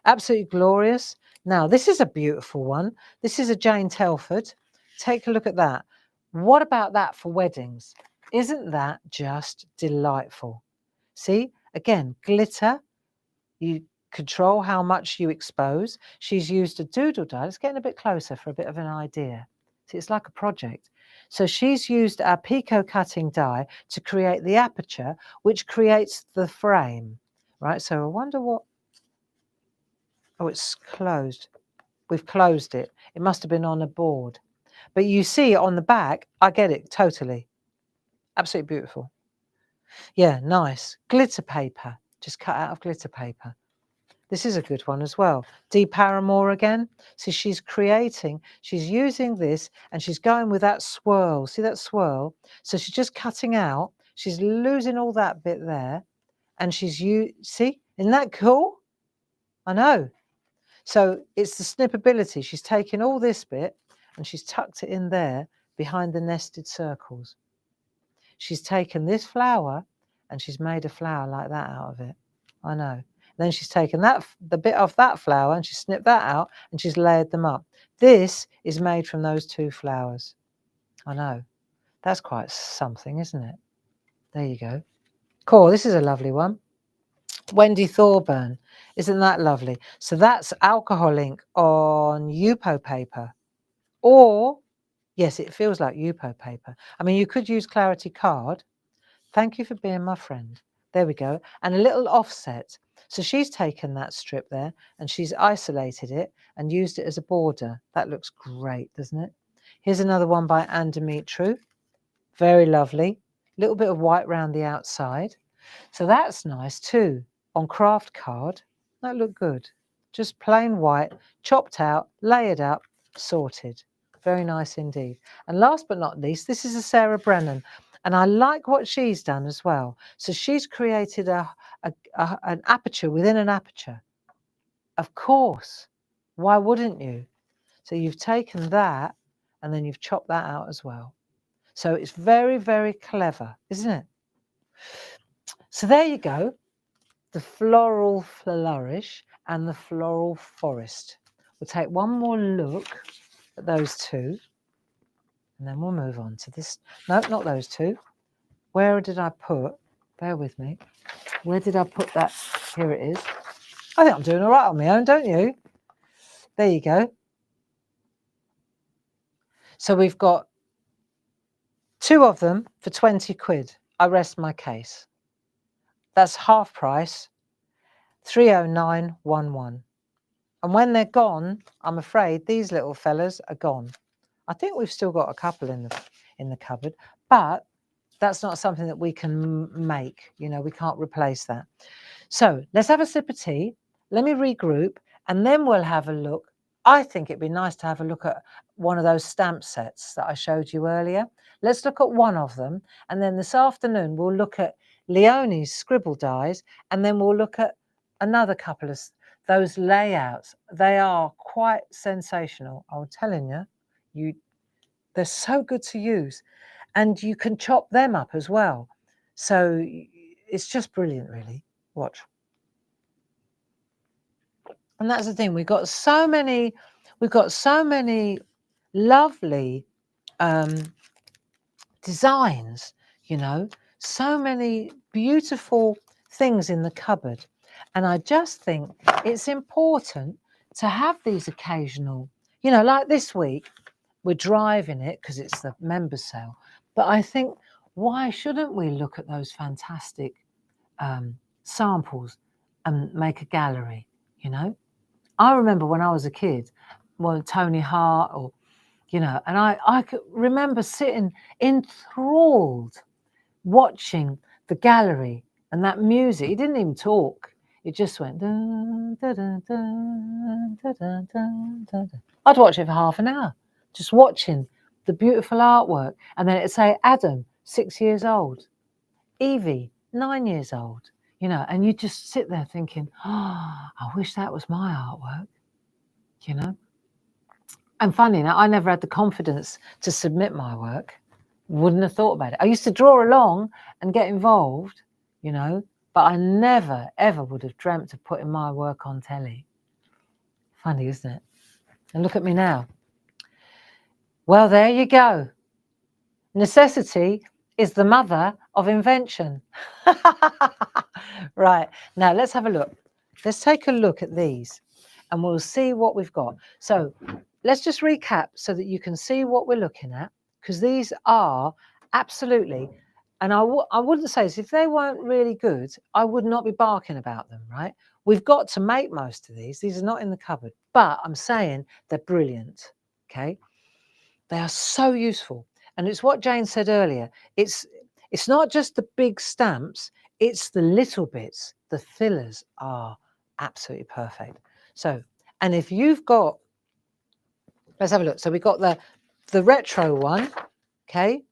Absolutely glorious. Now, this is a beautiful one. This is a Jane Telford. Take a look at that. What about that for weddings? Isn't that just delightful? See, again, glitter. You control how much you expose. She's used a doodle die. Let's get a bit closer for a bit of an idea. See, it's like a project. So she's used our pico cutting die to create the aperture, which creates the frame, right? So I wonder what, oh, it's closed. We've closed it. It must have been on a board. But you see on the back, I get it totally. Absolutely beautiful. Yeah, nice. Glitter paper, just cut out of glitter paper. This is a good one as well. Dee Paramore again. So she's creating, she's using this and she's going with that swirl. See that swirl? So she's just cutting out. She's losing all that bit there. And she's, see, isn't that cool? I know. So it's the snippability. She's taken all this bit and she's tucked it in there behind the nested circles. She's taken this flower and she's made a flower like that out of it. I know. Then she's taken that, the bit off that flower, and she's snipped that out and she's layered them up. This is made from those two flowers. I know. That's quite something, isn't it? There you go. Cool. This is a lovely one. Wendy Thorburn. Isn't that lovely? So that's alcohol ink on Yupo paper. Or, yes, it feels like Yupo paper. I mean, you could use Clarity Card. Thank you for being my friend. There we go. And a little offset. So she's taken that strip there and she's isolated it and used it as a border. That looks great, doesn't it? Here's another one by Anne Dimitru. Very lovely. A little bit of white round the outside. So that's nice too. On craft card, that looked good. Just plain white, chopped out, layered up, sorted. Very nice indeed. And last but not least, this is a Sarah Brennan. And I like what she's done as well. So she's created an aperture within an aperture. Of course. Why wouldn't you? So you've taken that and then you've chopped that out as well. So it's very, very clever, isn't it? So there you go. The floral flourish and the floral forest. We'll take one more look at those two and then we'll move on to this. No, not those two. Where did I put, bear with me, where did I put that? Here it is. I think I'm doing all right on my own, don't you? There you go. So we've got two of them for 20 quid. I rest my case. That's half price, 309.11. And when they're gone, I'm afraid these little fellas are gone. I think we've still got a couple in the cupboard, but that's not something that we can make. You know, we can't replace that. So let's have a sip of tea. Let me regroup, and then we'll have a look. I think it'd be nice to have a look at one of those stamp sets that I showed you earlier. Let's look at one of them, and then this afternoon we'll look at Leonie's scribble dies, and then we'll look at another couple of those layouts. They are quite sensational. I'm telling you, they're so good to use, and you can chop them up as well. So it's just brilliant, really. Watch. And that's the thing. We've got so many lovely designs, you know, so many beautiful things in the cupboard. And I just think it's important to have these occasional, you know, like this week, we're driving it because it's the member sale. But I think, why shouldn't we look at those fantastic samples and make a gallery, you know? I remember when I was a kid, well, Tony Hart or, you know, and I could remember sitting enthralled watching the gallery and that music. He didn't even talk. It just went. Dun, dun, dun, dun, dun, dun, dun, dun. I'd watch it for half an hour, just watching the beautiful artwork. And then it'd say Adam, 6 years old, Evie, 9 years old, you know, and you just sit there thinking, oh, I wish that was my artwork, you know. And funny now, I never had the confidence to submit my work. Wouldn't have thought about it. I used to draw along and get involved, you know, but I never, ever would have dreamt of putting my work on telly. Funny, isn't it? And look at me now. Well, there you go. Necessity is the mother of invention. Right, now let's have a look. Let's take a look at these and we'll see what we've got. So let's just recap so that you can see what we're looking at, because these are absolutely, and I wouldn't say this, if they weren't really good, I would not be barking about them, right? We've got to make most of these. These are not in the cupboard, but I'm saying they're brilliant, okay? They are so useful. And it's what Jane said earlier. It's not just the big stamps, it's the little bits. The fillers are absolutely perfect. So, and if you've got, let's have a look. So we've got the retro one, okay?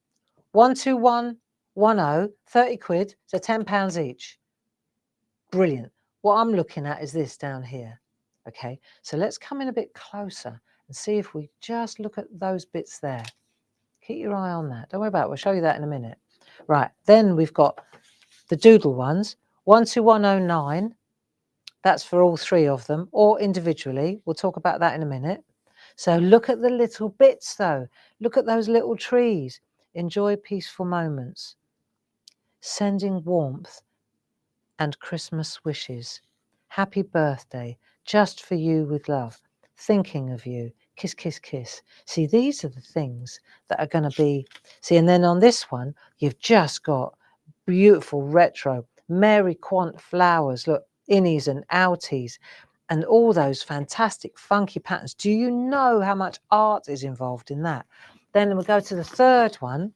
12110, 30 quid, so £10 each. Brilliant. What I'm looking at is this down here. Okay, so let's come in a bit closer and see if we just look at those bits there. Keep your eye on that. Don't worry about it. We'll show you that in a minute. Right, then we've got the doodle ones. 12109. That's for all three of them, or individually. We'll talk about that in a minute. So look at the little bits, though. Look at those little trees. Enjoy peaceful moments. Sending warmth and Christmas wishes. Happy birthday, just for you with love. Thinking of you. Kiss, kiss, kiss. See, these are the things that are going to be... See, and then on this one, you've just got beautiful retro. Mary Quant flowers. Look, innies and outies. And all those fantastic funky patterns. Do you know how much art is involved in that? Then we'll go to the third one.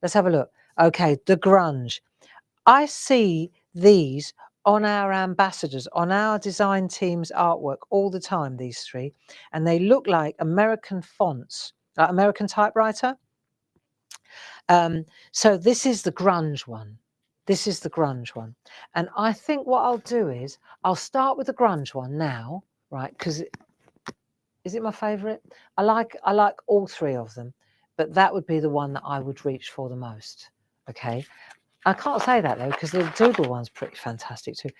Let's have a look. Okay, the grunge. I see these on our ambassadors, on our design team's artwork all the time, these three, and they look like American fonts, like American typewriter. So this is the grunge one. This is the grunge one. And I think what I'll do is I'll start with the grunge one now, right? Because is it my favourite? I like all three of them, but that would be the one that I would reach for the most. Okay. I can't say that though, because the doodle one's pretty fantastic too.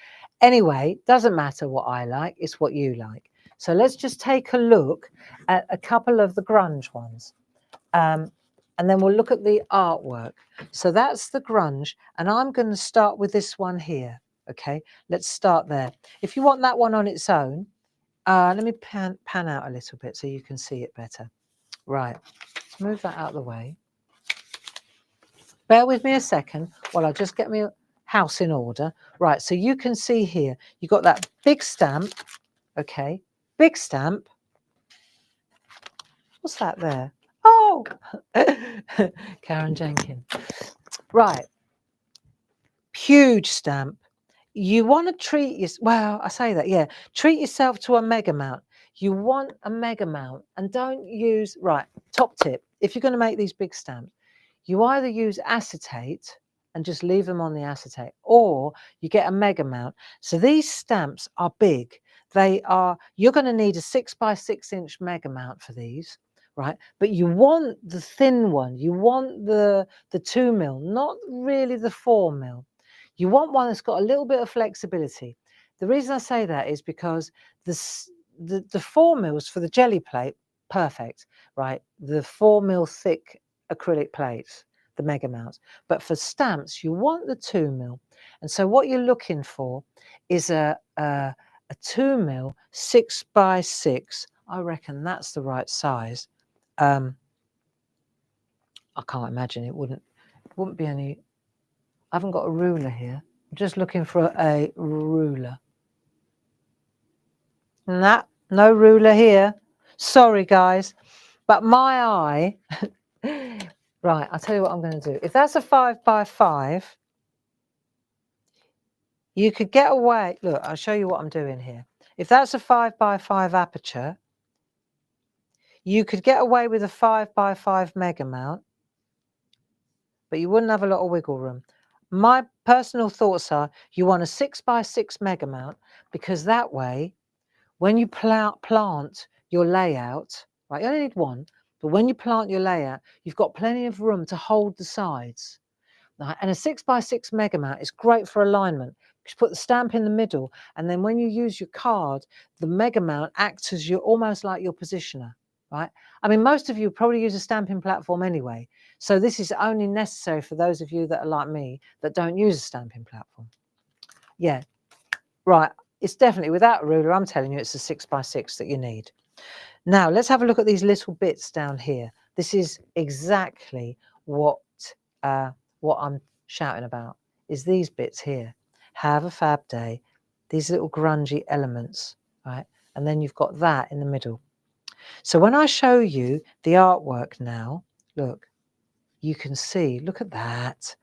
Anyway, doesn't matter what I like, it's what you like. So let's just take a look at a couple of the grunge ones. And then we'll look at the artwork. So that's the grunge, and I'm going to start with this one here. Okay, let's start there. If you want that one on its own, let me pan out a little bit so you can see it better. Right, let's move that out of the way. Bear with me a second while I just get my house in order. Right, so you can see here, you've got that big stamp, okay, big stamp. What's that there? Oh, Karen Jenkins. Right, huge stamp. You want to treat yourself, well, I say that, yeah, treat yourself to a mega mount. You want a mega mount, and don't use, right, top tip, if you're going to make these big stamps, you either use acetate and just leave them on the acetate, or you get a mega mount. So these stamps are big. You're going to need a 6x6 inch mega mount for these, right? But you want the thin one. You want the 2mm, not really the 4mm. You want one that's got a little bit of flexibility. The reason I say that is because the 4mm for the jelly plate, perfect, right? The 4mm thick acrylic plates, the mega mounts. But for stamps, you want the 2mm. And so what you're looking for is a 2mm 6x6. I reckon that's the right size. I can't imagine it wouldn't be any. I haven't got a ruler here. I'm just looking for a ruler. Nah, no ruler here. Sorry, guys. But my eye... Right, I'll tell you what I'm going to do. If that's a 5x5, you could get away... Look, I'll show you what I'm doing here. If that's a 5x5 aperture, you could get away with a 5x5 mega mount, but you wouldn't have a lot of wiggle room. My personal thoughts are you want a 6x6 mega mount, because that way, when you plant your layout, right? You only need one, but when you plant your layout, you've got plenty of room to hold the sides. Right? And a 6x6 mega mount is great for alignment. You put the stamp in the middle, and then when you use your card, the mega mount acts as almost like your positioner, right? I mean, most of you probably use a stamping platform anyway, so this is only necessary for those of you that are like me that don't use a stamping platform. Yeah, right. It's definitely, without a ruler, I'm telling you, it's a 6x6 that you need. Now, let's have a look at these little bits down here. This is exactly what I'm shouting about, is these bits here. Have a fab day. These little grungy elements, right? And then you've got that in the middle. So when I show you the artwork now, look, you can see, look at that.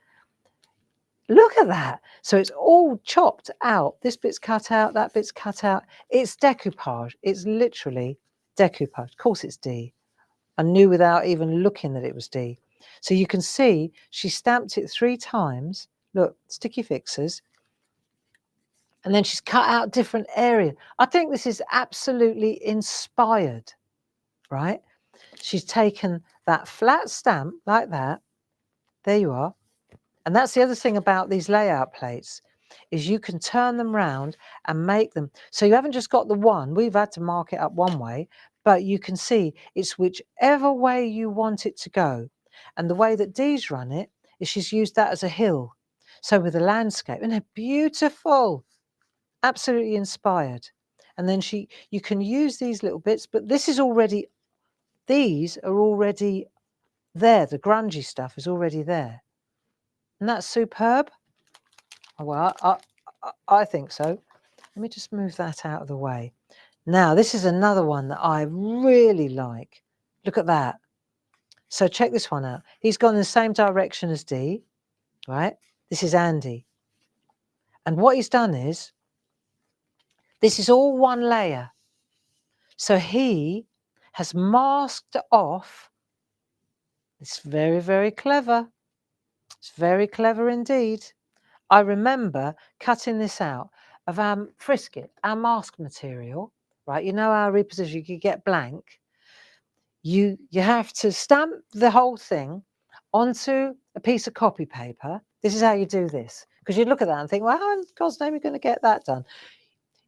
Look at that. So it's all chopped out. This bit's cut out, that bit's cut out. It's decoupage. It's literally decoupage. Of course it's D. I knew without even looking that it was D. So you can see she stamped it 3 times. Look, sticky fixers. And then she's cut out different areas. I think this is absolutely inspired, right? She's taken that flat stamp like that. There you are. And that's the other thing about these layout plates, is you can turn them round and make them. So you haven't just got the one. We've had to mark it up one way, but you can see it's whichever way you want it to go. And the way that Dee's run it is she's used that as a hill. So with a landscape, and they're beautiful, absolutely inspired. And then you can use these little bits, but these are already there. The grungy stuff is already there. And that's superb. Well, I think so. Let me just move that out of the way. Now, this is another one that I really like. Look at that. So check this one out. He's gone in the same direction as D, right? This is Andy. And what he's done is, this is all one layer. So he has masked off. It's very, very clever. It's very clever indeed. I remember cutting this out of our Frisket, our mask material, right? You know, our reposition, you could get blank. You have to stamp the whole thing onto a piece of copy paper. This is how you do this, because you look at that and think, well, how in God's name are you going to get that done?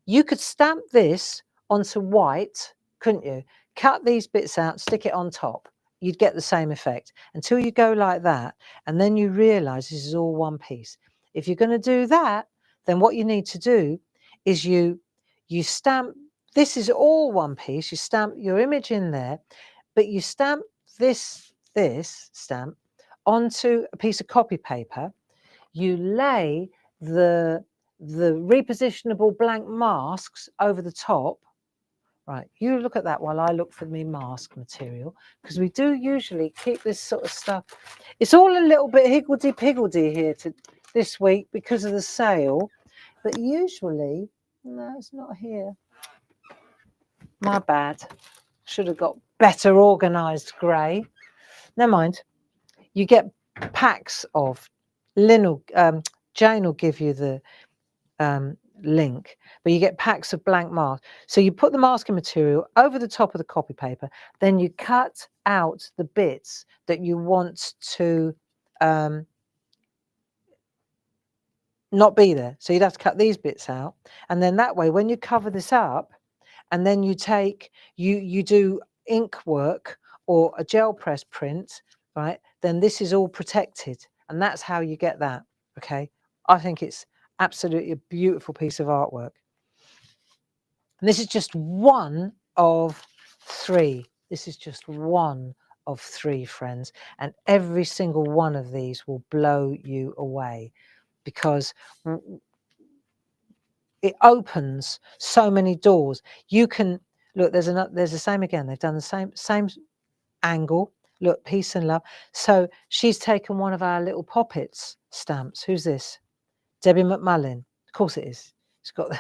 You could stamp this onto white, couldn't you? Cut these bits out, stick it on top. You'd get the same effect until you go like that, and then you realise this is all one piece. If you're going to do that, then what you need to do is you stamp, this is all one piece, you stamp your image in there, but you stamp this stamp onto a piece of copy paper. You lay the repositionable blank masks over the top. Right, you look at that while I look for me mask material, because we do usually keep this sort of stuff. It's all a little bit higgledy-piggledy here this week because of the sale, but usually, no, it's not here. My bad. Should have got better organised grey. Never mind. You get packs of Jane will give you the link, but you get packs of blank masks. So you put the masking material over the top of the copy paper, then you cut out the bits that you want to not be there. So you'd have to cut these bits out, and then that way, when you cover this up, and then you take you do ink work or a gel press print, right? Then this is all protected, and that's how you get that. Okay, I think it's absolutely a beautiful piece of artwork. And this is just one of 3. This is just one of 3, friends. And every single one of these will blow you away, because it opens so many doors. You can look, there's the same again. They've done the same angle. Look, peace and love. So she's taken one of our little poppets stamps. Who's this? Debbie McMullin. Of course it is. It's got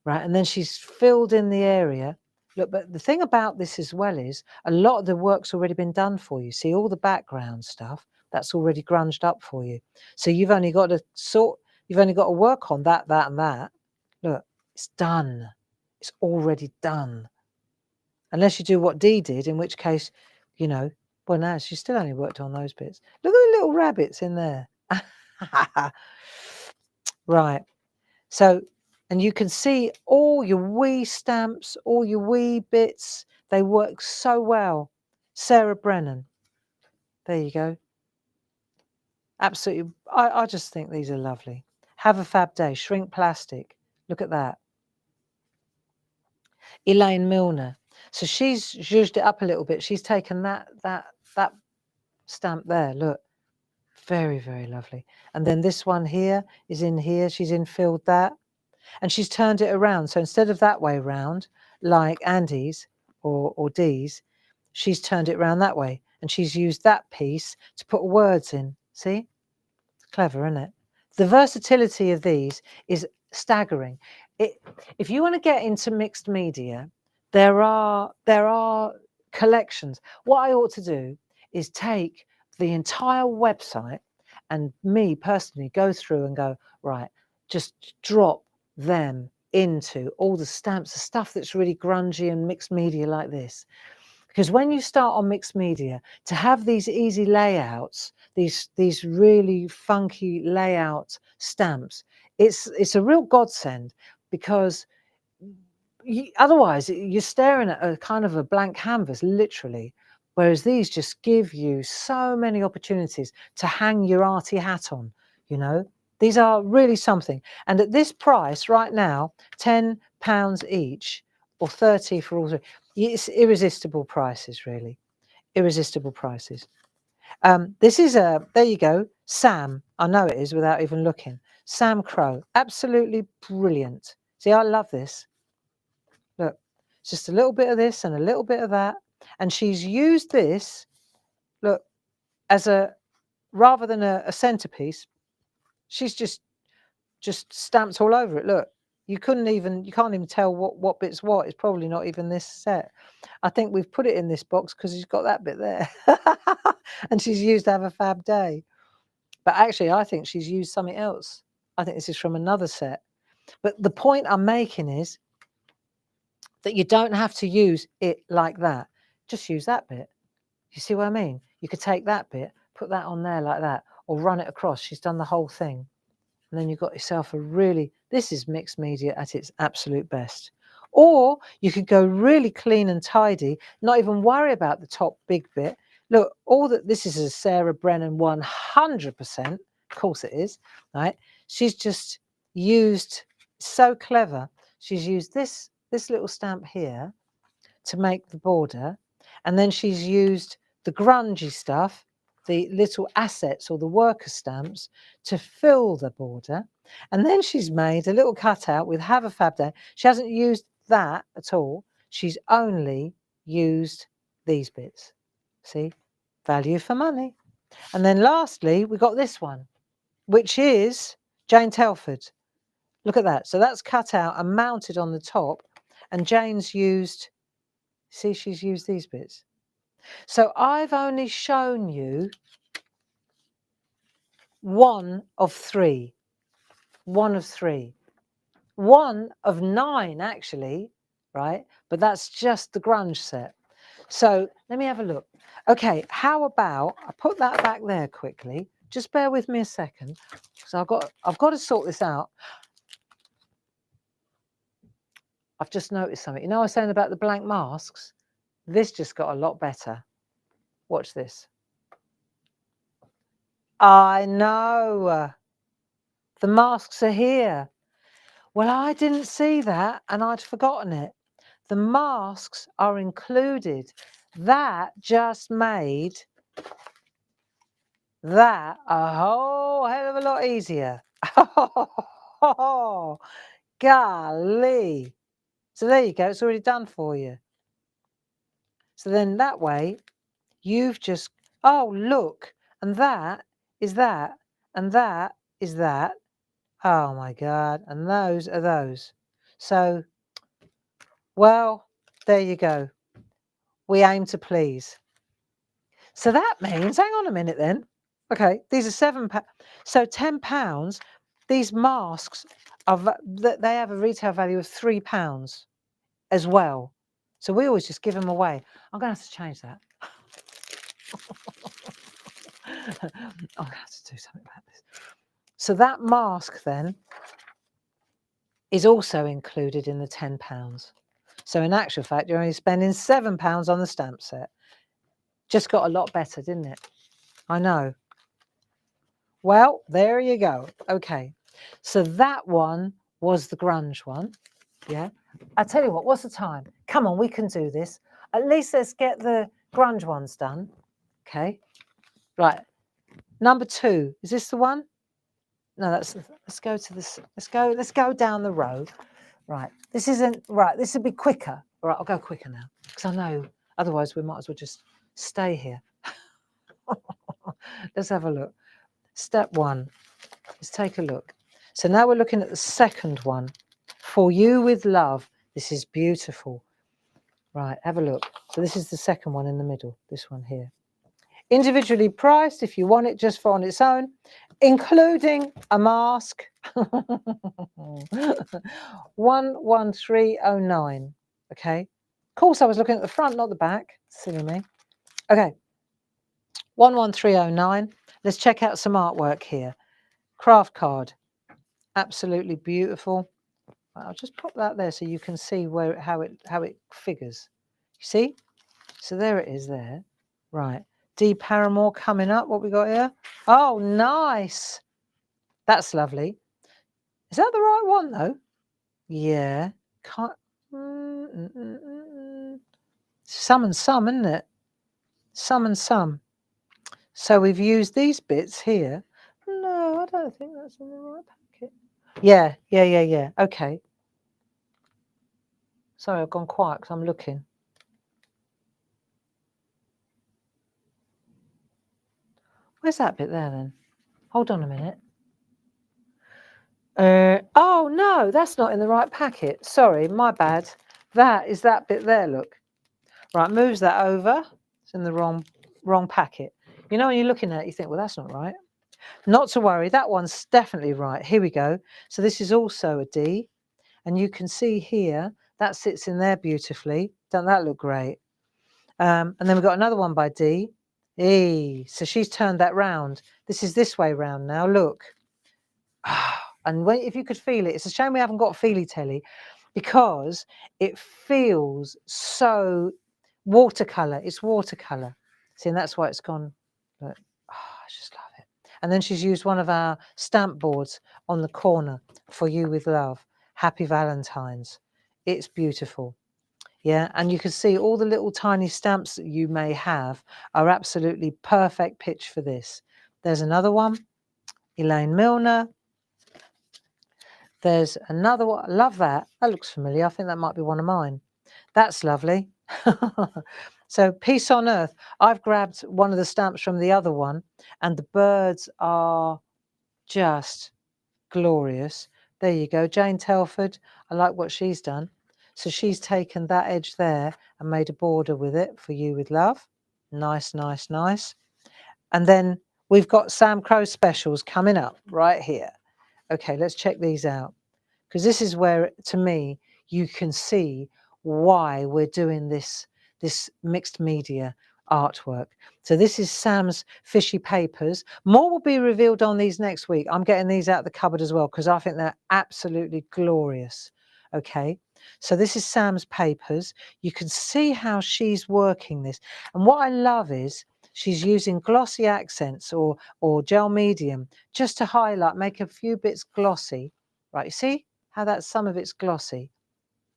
right, and then she's filled in the area. Look, but the thing about this as well is a lot of the work's already been done for you. See, all the background stuff, that's already grunged up for you. So you've only got to work on that, and that. Look, it's done. It's already done. unless you do what Dee did, in which case, you know, well, no, she still only worked on those bits. Look at the little rabbits in there. Right. So, and you can see all your wee stamps, all your wee bits. They work so well. Sarah Brennan. There you go. Absolutely. I just think these are lovely. Have a fab day. Shrink plastic. Look at that. Elaine Milner. So she's zhuzhed it up a little bit. She's taken that stamp there. Look. Very, very lovely. And then this one here is in here. She's infilled that. And she's turned it around. So instead of that way round, like Andy's or Dee's, she's turned it around that way. And she's used that piece to put words in. See? Clever, isn't it? The versatility of these is staggering. If you want to get into mixed media, there are collections. What I ought to do is take the entire website and me personally go through and go, right, just drop them into all the stamps, the stuff that's really grungy and mixed media like this. Because when you start on mixed media, to have these easy layouts, these really funky layout stamps, it's a real godsend, because otherwise you're staring at a kind of a blank canvas, literally. Whereas these just give you so many opportunities to hang your arty hat on, you know. These are really something. And at this price right now, £10 each, or 30 for all three. It's irresistible prices, really. Irresistible prices. This is there you go, Sam. I know it is without even looking. Sam Crow, absolutely brilliant. See, I love this. Look, it's just a little bit of this and a little bit of that. And she's used this, look, as rather than a centerpiece, she's just stamped all over it. Look. You can't even tell what bit's what. It's probably not even this set. I think we've put it in this box because she's got that bit there. And she's used Have a Fab Day. But actually, I think she's used something else. I think this is from another set. But the point I'm making is that you don't have to use it like that. Just use that bit. You see what I mean? You could take that bit, put that on there like that, or run it across. She's done the whole thing. And then you've got yourself this is mixed media at its absolute best. Or you could go really clean and tidy, not even worry about the top big bit. Look, this is a Sarah Brennan 100%. Of course it is, right? She's just used, so clever. She's used this little stamp here to make the border. And then she's used the grungy stuff, the little assets or the worker stamps, to fill the border. And then she's made a little cutout with Have a Fab Day. She hasn't used that at all. She's only used these bits. See? Value for money. And then lastly, we got this one, which is Jane Telford. Look at that. So that's cut out and mounted on the top. And Jane's used, see, she's used these bits. So I've only shown you one of three. One of three. One of 9, actually, right? But that's just the grunge set. So let me have a look. Okay, how about I put that back there quickly. Just bear with me a second, because I've got to sort this out. I've just noticed something. You know, I was saying about the blank masks. This just got a lot better. Watch this. I know. The masks are here. Well, I didn't see that and I'd forgotten it. The masks are included. That just made that a whole hell of a lot easier. Oh, golly. So there you go. It's already done for you. So then that way you've just, oh, look. And that is that. And that is that. Oh my God. And those are those. So, well, there you go. We aim to please. So that means, hang on a minute then. Okay, these are £7. So £10. These masks they have a retail value of £3 as well. So we always just give them away. I'm going to have to change that. I'm going to have to do something about this. So that mask then is also included in the £10. So in actual fact, you're only spending £7 on the stamp set. Just got a lot better, didn't it? I know. Well, there you go. Okay. So that one was the grunge one. Yeah. I tell you what, what's the time? Come on, we can do this. At least let's get the grunge ones done. Okay. Right. Number 2. Is this the one? No, let's go to this. Let's go down the row. Right. This isn't right. This would be quicker. All right, I'll go quicker now. Because I know otherwise we might as well just stay here. Let's have a look. Step 1. Let's take a look. So now we're looking at the second one. For You with Love. This is beautiful. Right, have a look. So this is the second one in the middle, this one here. Individually priced if you want it just for on its own, including a mask. 11309. Okay. Of course, I was looking at the front, not the back. Silly me. Okay. 11309. Let's check out some artwork here. Craft card. Absolutely beautiful. I'll just pop that there so you can see how it figures. You see? So there it is there. Right. D Paramore coming up. What we got here? Oh, nice. That's lovely. Is that the right one though? Yeah. Can't. Some and some, isn't it? Some and some. So we've used these bits here. No, I don't think that's in the right packet. Yeah. Okay. Sorry, I've gone quiet because I'm looking. Where's that bit there then? Hold on a minute. Oh no, that's not in the right packet. Sorry, my bad. That is that bit there, look. Right, moves that over. It's in the wrong packet. You know when you're looking at it, you think, well, that's not right. Not to worry, that one's definitely right. Here we go. So this is also a D. And you can see here, that sits in there beautifully. Doesn't that look great? And then we've got another one by D. E. So she's turned that round. This is this way round now, look. And if you could feel it, it's a shame we haven't got Feely Telly because it feels so watercolour. It's watercolour. See, and that's why it's gone. Look, I just love it. And then she's used one of our stamp boards on the corner, For You with Love. Happy Valentine's. It's beautiful. Yeah, and you can see all the little tiny stamps that you may have are absolutely perfect pitch for this. There's another one, Elaine Milner. There's another one. I love that. That looks familiar. I think that might be one of mine. That's lovely. So Peace on Earth. I've grabbed one of the stamps from the other one, and the birds are just glorious. There you go. Jane Telford. I like what she's done. So she's taken that edge there and made a border with it, For You with Love. Nice, nice, nice. And then we've got Sam Crow specials coming up right here. Okay, let's check these out. Because this is where, to me, you can see why we're doing this mixed media artwork. So this is Sam's Fishy Papers. More will be revealed on these next week. I'm getting these out of the cupboard as well because I think they're absolutely glorious. Okay, so this is Sam's Papers. You can see how she's working this. And what I love is she's using glossy accents or gel medium just to highlight, make a few bits glossy. Right, you see how that's some of it's glossy?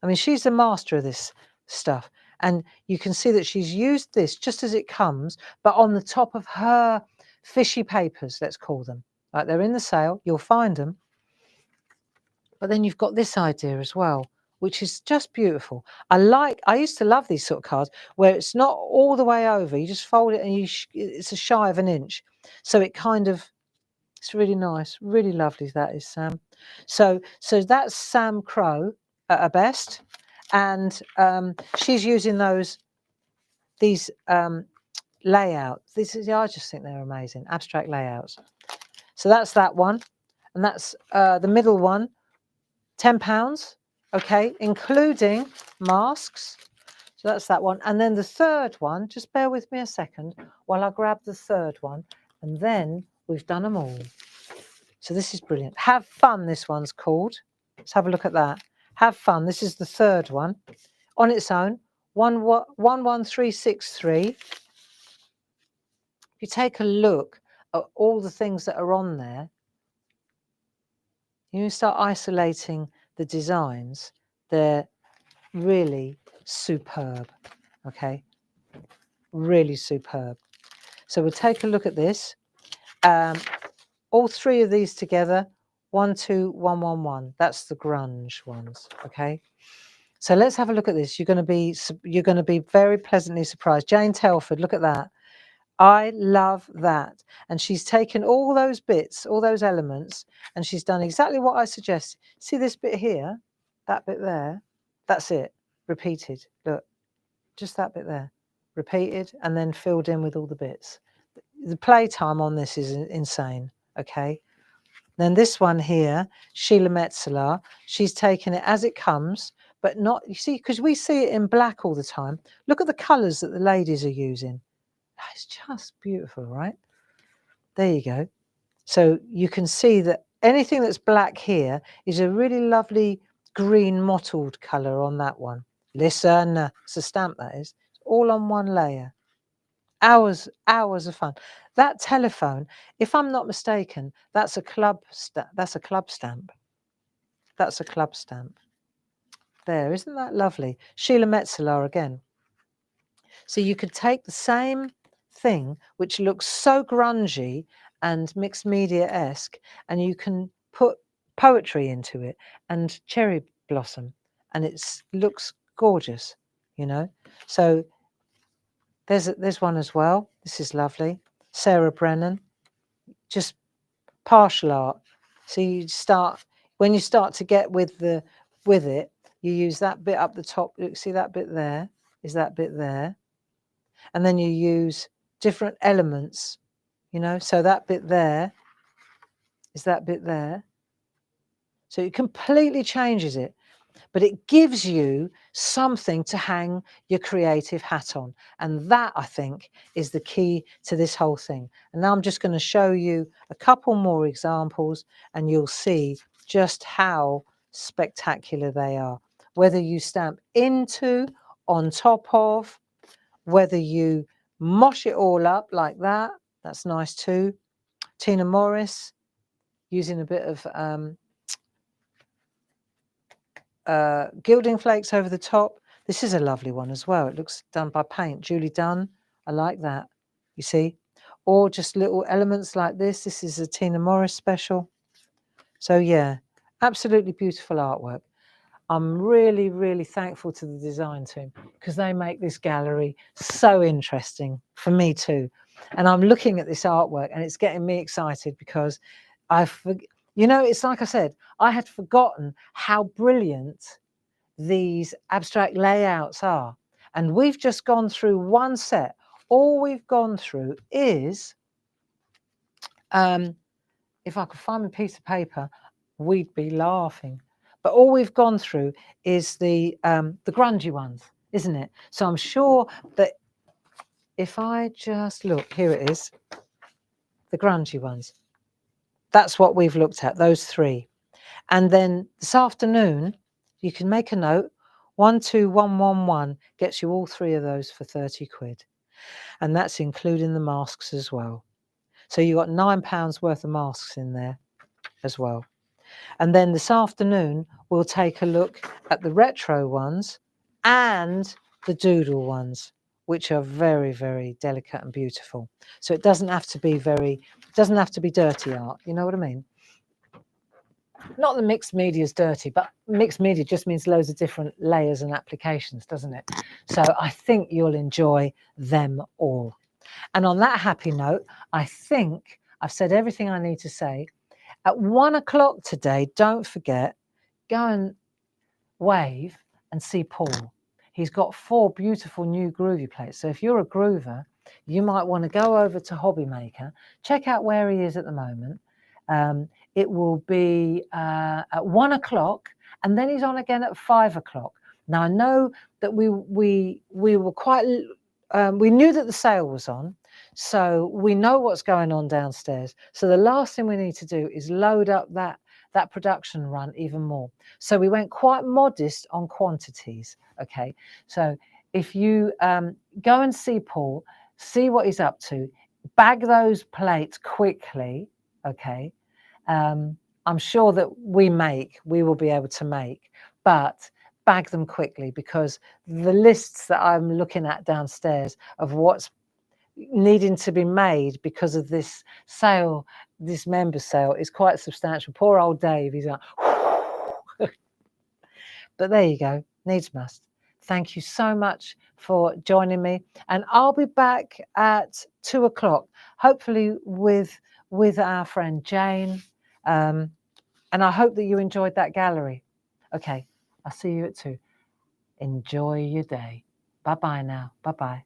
I mean, she's the master of this stuff. And you can see that she's used this just as it comes, but on the top of her fishy papers, let's call them. Like they're in the sale, you'll find them. But then you've got this idea as well, which is just beautiful. I used to love these sort of cards where it's not all the way over. You just fold it and it's a shy of an inch. So it kind of, it's really nice, really lovely. That is Sam. So that's Sam Crow at her best, and she's using these layouts. I just think they're amazing, abstract layouts. So that's that one, and that's the middle one, £10. Okay, including masks. So that's that one. And then the third one, just bear with me a second while I grab the third one, and then we've done them all. So this is brilliant. Have Fun, this one's called. Let's have a look at that. Have Fun. This is the third one on its own. 11363. If you take a look at all the things that are on there, you start isolating the designs. They're really superb. Okay, really superb. So we'll take a look at this. All three of these together, 12111. That's the grunge ones. Okay. So let's have a look at this. You're going to be very pleasantly surprised. Jane Telford, look at that. I love that. And she's taken all those bits, all those elements, and she's done exactly what I suggest. See this bit here, that bit there, that's it, repeated. Look, just that bit there, repeated and then filled in with all the bits. The playtime on this is insane, okay? Then this one here, Sheila Metzeler, she's taken it as it comes, but not, you see, because we see it in black all the time. Look at the colours that the ladies are using. It's just beautiful, right? There you go. So you can see that anything that's black here is a really lovely green mottled colour on that one. Listen, it's a stamp that is. It's all on one layer. Hours of fun. That telephone, if I'm not mistaken, that's a club stamp. That's a club stamp. That's a club stamp. There, isn't that lovely? Sheila Metzeler again. So you could take the same thing, which looks so grungy and mixed media-esque, and you can put poetry into it and cherry blossom, and it looks gorgeous, you know. So there's one as well. This is lovely. Sarah Brennan, just partial art. So you start, when you start to get with it, you use that bit up the top. Look, see that bit there? Is that bit there? And then you use different elements, you know, so that bit there is that bit there. So it completely changes it, but it gives you something to hang your creative hat on. And that, I think, is the key to this whole thing. And now I'm just going to show you a couple more examples and you'll see just how spectacular they are. Whether you stamp into, on top of, whether you mosh it all up like that, that's nice too. Tina Morris, using a bit of gilding flakes over the top. This is a lovely one as well. It looks done by paint. Julie Dunn, I like that, you see. Or just little elements like this. This is a Tina Morris special. So yeah, absolutely beautiful artwork. I'm really, really thankful to the design team because they make this gallery so interesting for me too. And I'm looking at this artwork and it's getting me excited because you know, it's like I said, I had forgotten how brilliant these abstract layouts are. And we've just gone through one set. All we've gone through is, if I could find a piece of paper, we'd be laughing. But all we've gone through is the grungy ones, isn't it? So I'm sure that if I just look, here it is, the grungy ones. That's what we've looked at, those three. And then this afternoon, you can make a note, 12111 gets you all three of those for 30 quid. And that's including the masks as well. So you've got £9 worth of masks in there as well. And then this afternoon, we'll take a look at the retro ones and the doodle ones, which are very, very delicate and beautiful. So it doesn't have to be dirty art. You know what I mean? Not that mixed media is dirty, but mixed media just means loads of different layers and applications, doesn't it? So I think you'll enjoy them all. And on that happy note, I think I've said everything I need to say. At 1 o'clock today, don't forget, go and wave and see Paul. He's got 4 beautiful new groovy plates. So if you're a groover, you might want to go over to Hobby Maker, check out where he is at the moment. It will be at 1 o'clock, and then he's on again at 5 o'clock. Now I know that we were quite we knew that the sale was on, so we know what's going on downstairs. So the last thing we need to do is load up that production run even more. So we went quite modest on quantities. Okay, so if you go and see Paul, see what he's up to, bag those plates quickly. Okay, I'm sure that we will be able to make, but bag them quickly, because the lists that I'm looking at downstairs of what's needing to be made because of this sale, this member sale, is quite substantial. Poor old Dave, he's like, but there you go, needs must. Thank you so much for joining me, and I'll be back at 2 o'clock, hopefully with our friend Jane, and I hope that you enjoyed that gallery. Okay, I'll see you at 2. Enjoy your day. Bye-bye now. Bye-bye.